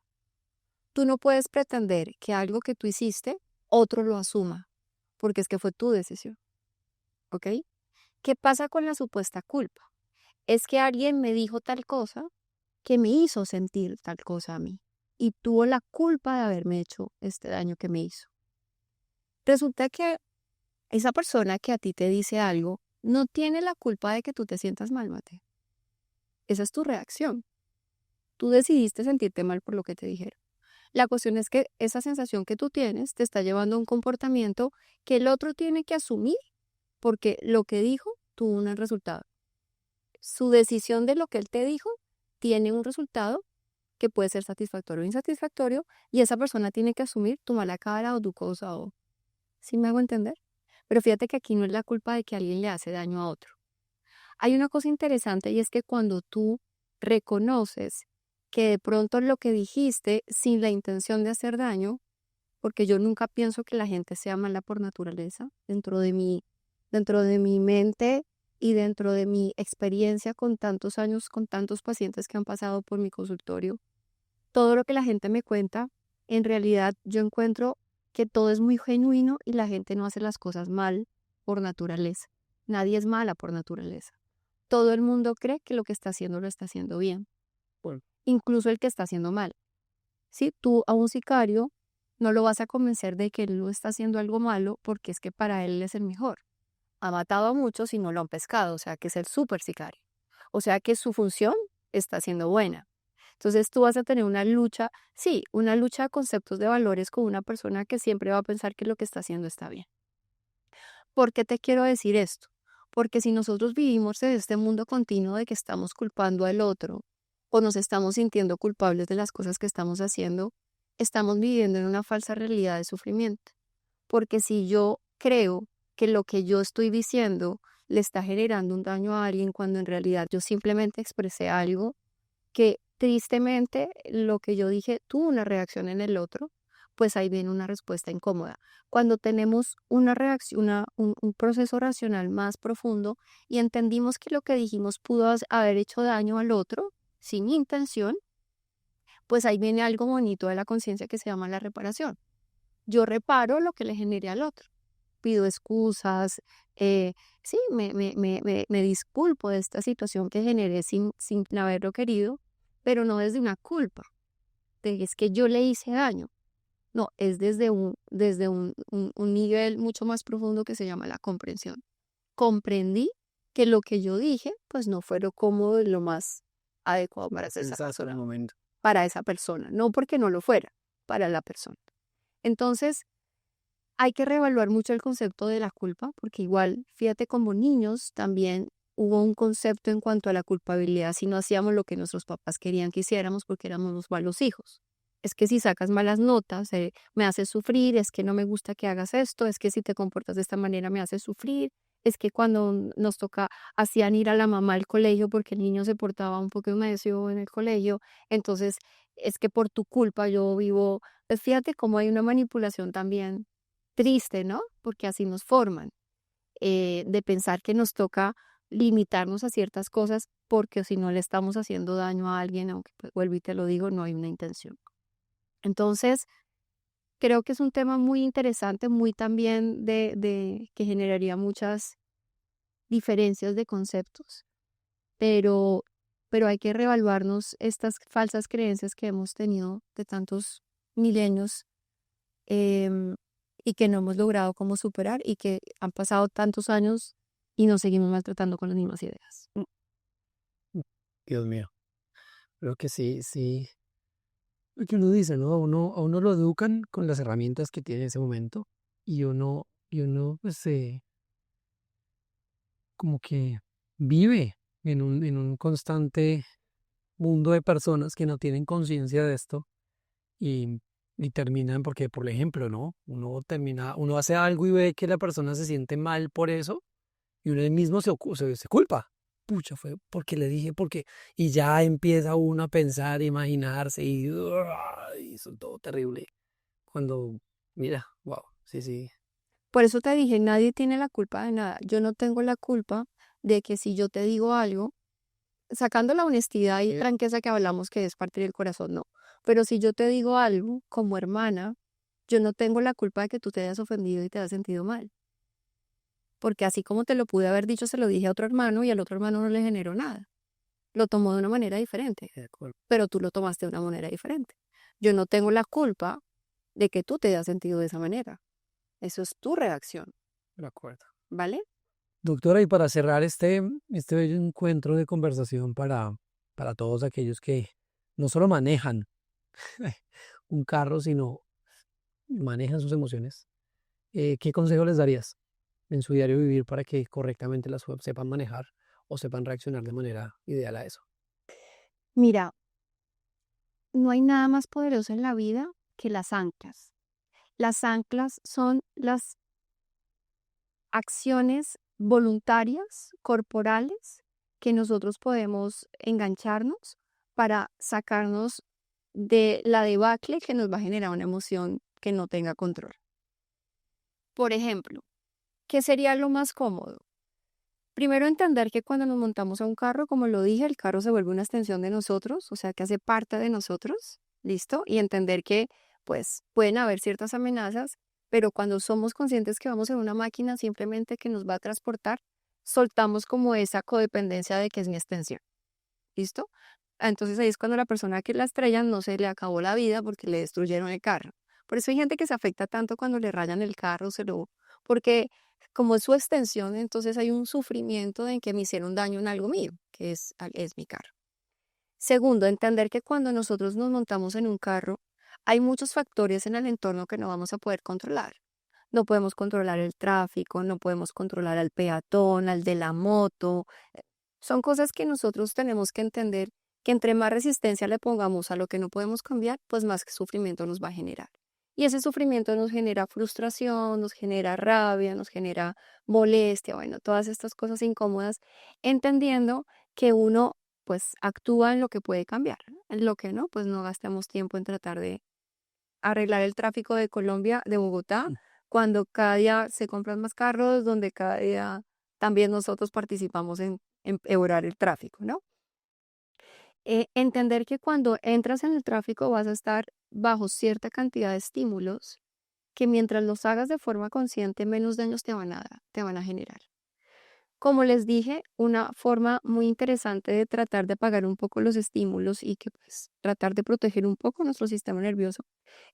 B: Tú no puedes pretender que algo que tú hiciste, otro lo asuma, porque es que fue tu decisión. ¿Ok? ¿Qué pasa con la supuesta culpa? Es que alguien me dijo tal cosa que me hizo sentir tal cosa a mí y tuvo la culpa de haberme hecho este daño que me hizo. Resulta que esa persona que a ti te dice algo no tiene la culpa de que tú te sientas mal, Mate. Esa es tu reacción. Tú decidiste sentirte mal por lo que te dijeron. La cuestión es que esa sensación que tú tienes te está llevando a un comportamiento que el otro tiene que asumir porque lo que dijo tuvo un resultado. Su decisión de lo que él te dijo tiene un resultado que puede ser satisfactorio o insatisfactorio y esa persona tiene que asumir tu mala cara o tu cosa o... ¿Sí me hago entender? Pero fíjate que aquí no es la culpa de que alguien le hace daño a otro. Hay una cosa interesante y es que cuando tú reconoces que de pronto lo que dijiste sin la intención de hacer daño, porque yo nunca pienso que la gente sea mala por naturaleza, dentro de mi mente y dentro de mi experiencia con tantos años, con tantos pacientes que han pasado por mi consultorio, todo lo que la gente me cuenta, en realidad yo encuentro que todo es muy genuino y la gente no hace las cosas mal por naturaleza. Nadie es mala por naturaleza. Todo el mundo cree que lo que está haciendo lo está haciendo bien.
A: Bueno,
B: Incluso el que está haciendo mal. Si tú a un sicario no lo vas a convencer de que él lo está haciendo algo malo porque es que para él es el mejor. Ha matado a muchos y no lo han pescado, o sea que es el súper sicario. O sea que su función está siendo buena. Entonces tú vas a tener una lucha, sí, una lucha de conceptos de valores con una persona que siempre va a pensar que lo que está haciendo está bien. ¿Por qué te quiero decir esto? Porque si nosotros vivimos en este mundo continuo de que estamos culpando al otro o nos estamos sintiendo culpables de las cosas que estamos haciendo, estamos viviendo en una falsa realidad de sufrimiento. Porque si yo creo que lo que yo estoy diciendo le está generando un daño a alguien cuando en realidad yo simplemente expresé algo que tristemente lo que yo dije tuvo una reacción en el otro, pues ahí viene una respuesta incómoda. Cuando tenemos una reacción, un proceso racional más profundo y entendimos que lo que dijimos pudo haber hecho daño al otro sin intención, pues ahí viene algo bonito de la conciencia que se llama la reparación. Yo reparo lo que le generé al otro. Pido excusas, sí, me disculpo de esta situación que generé sin haberlo querido, pero no desde una culpa, de es que yo le hice daño. No, es desde un nivel mucho más profundo que se llama la comprensión. Comprendí que lo que yo dije, pues no fue lo cómodo y lo más adecuado para esa
A: sensato en el
B: persona,
A: momento.
B: para esa persona, no porque no lo fuera, para la persona. Entonces, hay que reevaluar mucho el concepto de la culpa, porque igual, fíjate, como niños también hubo un concepto en cuanto a la culpabilidad si no hacíamos lo que nuestros papás querían que hiciéramos porque éramos los malos hijos. Es que si sacas malas notas, me haces sufrir, es que no me gusta que hagas esto, es que si te comportas de esta manera me haces sufrir, es que cuando nos toca, hacían ir a la mamá al colegio porque el niño se portaba un poco necio en el colegio, entonces es que por tu culpa yo vivo, pues fíjate cómo hay una manipulación también triste, ¿no? Porque así nos forman, de pensar que nos toca limitarnos a ciertas cosas porque si no le estamos haciendo daño a alguien, aunque pues, vuelvo y te lo digo, no hay una intención. Entonces, creo que es un tema muy interesante, muy también de que generaría muchas diferencias de conceptos, pero, pero hay que reevaluarnos estas falsas creencias que hemos tenido de tantos milenios. em, y que no hemos logrado cómo superar y que han pasado tantos años y nos seguimos maltratando con las mismas ideas.
A: Dios mío. Creo que sí, sí. Lo que uno dice, ¿no? A uno lo educan con las herramientas que tiene en ese momento y uno pues como que vive en un constante mundo de personas que no tienen conciencia de esto y, y terminan, porque por ejemplo, ¿no? Uno hace algo y ve que la persona se siente mal por eso y uno mismo se culpa. Pucha, fue porque le dije, porque, y ya empieza uno a pensar, imaginarse y eso es todo terrible. Cuando, mira, wow, sí, sí,
B: Por eso te dije, nadie tiene la culpa de nada. Yo no tengo la culpa de que si yo te digo algo, sacando la honestidad y franqueza que hablamos que es partir del corazón, no. Pero si yo te digo algo como hermana, yo no tengo la culpa de que tú te hayas ofendido y te hayas sentido mal. Porque así como te lo pude haber dicho, se lo dije a otro hermano y al otro hermano no le generó nada. Lo tomó de una manera diferente,
A: de acuerdo,
B: pero tú lo tomaste de una manera diferente. Yo no tengo la culpa de que tú te hayas sentido de esa manera. Eso es tu reacción,
A: de acuerdo.
B: ¿vale?
A: Doctora, y para cerrar este bello encuentro de conversación para todos aquellos que no solo manejan un carro, sino manejan sus emociones, ¿qué consejo les darías en su diario vivir para que correctamente las sepan manejar o sepan reaccionar de manera ideal a eso?
B: Mira, no hay nada más poderoso en la vida que las anclas. Las anclas son las acciones voluntarias, corporales, que nosotros podemos engancharnos para sacarnos de la debacle que nos va a generar una emoción que no tenga control. Por ejemplo, ¿qué sería lo más cómodo? Primero, entender que cuando nos montamos a un carro, como lo dije, el carro se vuelve una extensión de nosotros, o sea, que hace parte de nosotros, ¿listo? Y entender que, pues, pueden haber ciertas amenazas, pero cuando somos conscientes que vamos en una máquina simplemente que nos va a transportar, soltamos como esa codependencia de que es mi extensión, ¿listo? Entonces ahí es cuando la persona que la estrellan no se le acabó la vida porque le destruyeron el carro. Por eso hay gente que se afecta tanto cuando le rayan el carro, porque como es su extensión, entonces hay un sufrimiento de que me hicieron daño en algo mío, que es mi carro. Segundo, entender que cuando nosotros nos montamos en un carro, hay muchos factores en el entorno que no vamos a poder controlar. No podemos controlar el tráfico, no podemos controlar al peatón, al de la moto. Son cosas que nosotros tenemos que entender que entre más resistencia le pongamos a lo que no podemos cambiar, pues más sufrimiento nos va a generar. Y ese sufrimiento nos genera frustración, nos genera rabia, nos genera molestia, bueno, todas estas cosas incómodas, entendiendo que uno pues actúa en lo que puede cambiar, en lo que no, pues no gastemos tiempo en tratar de arreglar el tráfico de Colombia, de Bogotá, cuando cada día se compran más carros, donde cada día también nosotros participamos en empeorar el tráfico, ¿no? Entender que cuando entras en el tráfico vas a estar bajo cierta cantidad de estímulos que mientras los hagas de forma consciente, menos daños te van a generar. Como les dije, una forma muy interesante de tratar de apagar un poco los estímulos y que pues tratar de proteger un poco nuestro sistema nervioso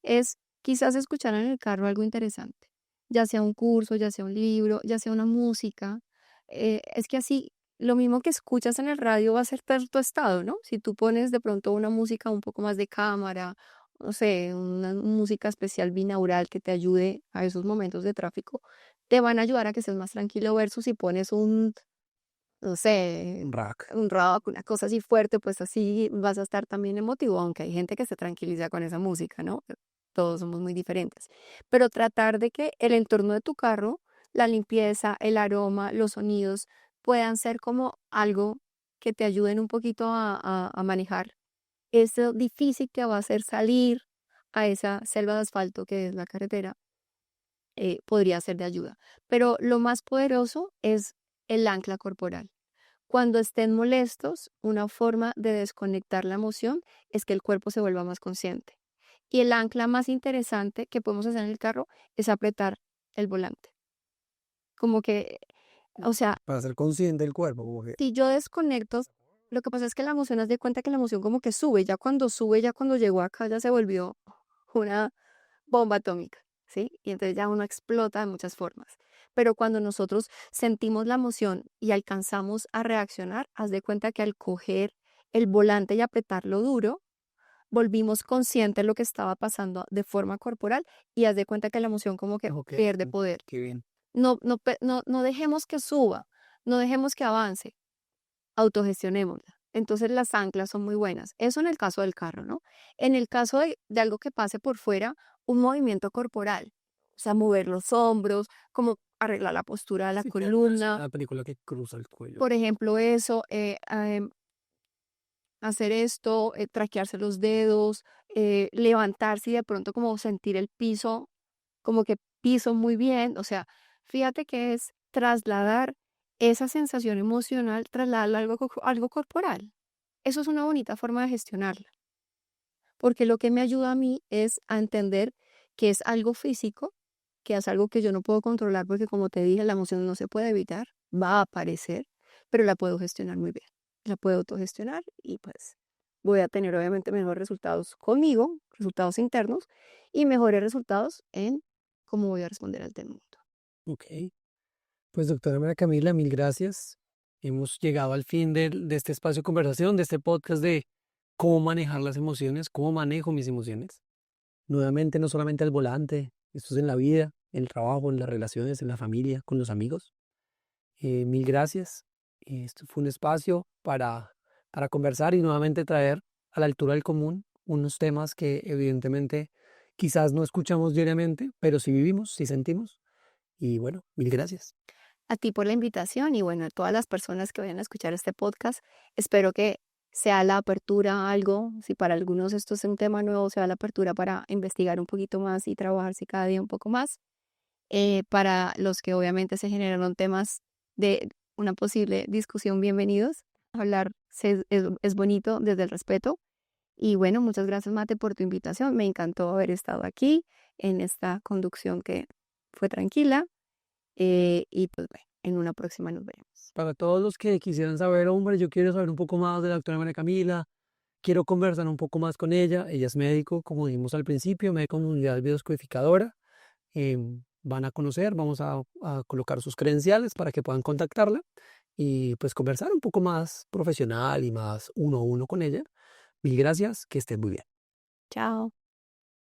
B: es quizás escuchar en el carro algo interesante, ya sea un curso, ya sea un libro, ya sea una música. Es que así, lo mismo que escuchas en el radio va a ser tu estado, ¿no? Si tú pones de pronto una música un poco más de cámara, no sé, una música especial binaural que te ayude a esos momentos de tráfico, te van a ayudar a que estés más tranquilo versus si pones no sé,
A: Rack.
B: un rock, una cosa así fuerte, pues así vas a estar también emotivo, aunque hay gente que se tranquiliza con esa música, ¿no? Todos somos muy diferentes. Pero tratar de que el entorno de tu carro, la limpieza, el aroma, los sonidos, puedan ser como algo que te ayuden un poquito a manejar eso difícil que va a ser salir a esa selva de asfalto que es la carretera, podría ser de ayuda. Pero lo más poderoso es el ancla corporal. Cuando estén molestos, una forma de desconectar la emoción es que el cuerpo se vuelva más consciente. Y el ancla más interesante que podemos hacer en el carro es apretar el volante. Como que, o sea,
A: Para ser consciente del cuerpo, como que
B: si yo desconecto, lo que pasa es que la emoción, haz de cuenta que la emoción como que sube, ya cuando llegó acá ya se volvió una bomba atómica, ¿sí? Y entonces ya uno explota de muchas formas. Pero cuando nosotros sentimos la emoción y alcanzamos a reaccionar, haz de cuenta que al coger el volante y apretarlo duro, volvimos conscientes de lo que estaba pasando de forma corporal y haz de cuenta que la emoción como que
A: Ok,
B: pierde poder.
A: qué bien.
B: No dejemos que suba, no dejemos que avance, autogestionémosla. Entonces las anclas son muy buenas. Eso en el caso del carro, ¿no? En el caso de algo que pase por fuera, un movimiento corporal, o sea, mover los hombros, como arreglar la postura de la
A: Sí, que aparece
B: columna,
A: la película que cruza el cuello.
B: por ejemplo, eso, hacer esto, traquearse los dedos, levantarse y de pronto como sentir el piso, como que piso muy bien. O sea, fíjate que es trasladar esa sensación emocional, trasladarla a algo corporal. Eso es una bonita forma de gestionarla, porque lo que me ayuda a mí es a entender que es algo físico, que es algo que yo no puedo controlar, porque como te dije, la emoción no se puede evitar, va a aparecer, pero la puedo gestionar muy bien. La puedo autogestionar y pues voy a tener obviamente mejores resultados conmigo, resultados internos y mejores resultados en cómo voy a responder al tema.
A: Ok. Pues doctora María Camila, mil gracias. Hemos llegado al fin de este espacio de conversación, de este podcast de cómo manejar las emociones, cómo manejo mis emociones. Nuevamente, no solamente al volante, esto es en la vida, en el trabajo, en las relaciones, en la familia, con los amigos. Mil gracias. Esto fue un espacio para conversar y nuevamente traer a la altura del común unos temas que evidentemente quizás no escuchamos diariamente, pero sí vivimos, sí sentimos. Y bueno, mil gracias.
B: A ti por la invitación y bueno, a todas las personas que vayan a escuchar este podcast, espero que sea la apertura a algo, si para algunos esto es un tema nuevo, sea la apertura para investigar un poquito más y trabajarse cada día un poco más. Para los que obviamente se generaron temas de una posible discusión, bienvenidos. Hablar es bonito desde el respeto. Y bueno, muchas gracias Mate por tu invitación. Me encantó haber estado aquí en esta conducción que fue tranquila. Y pues bueno, en una próxima nos veremos.
A: Para todos los que quisieran saber, hombre, yo quiero saber un poco más de la doctora María Camila, quiero conversar un poco más con ella. Ella es médico, como dijimos al principio, médico en unidad biodescodificadora. Van a conocer, vamos a colocar sus credenciales para que puedan contactarla y pues conversar un poco más profesional y más uno a uno con ella. Mil gracias, que estén muy bien.
B: Chao.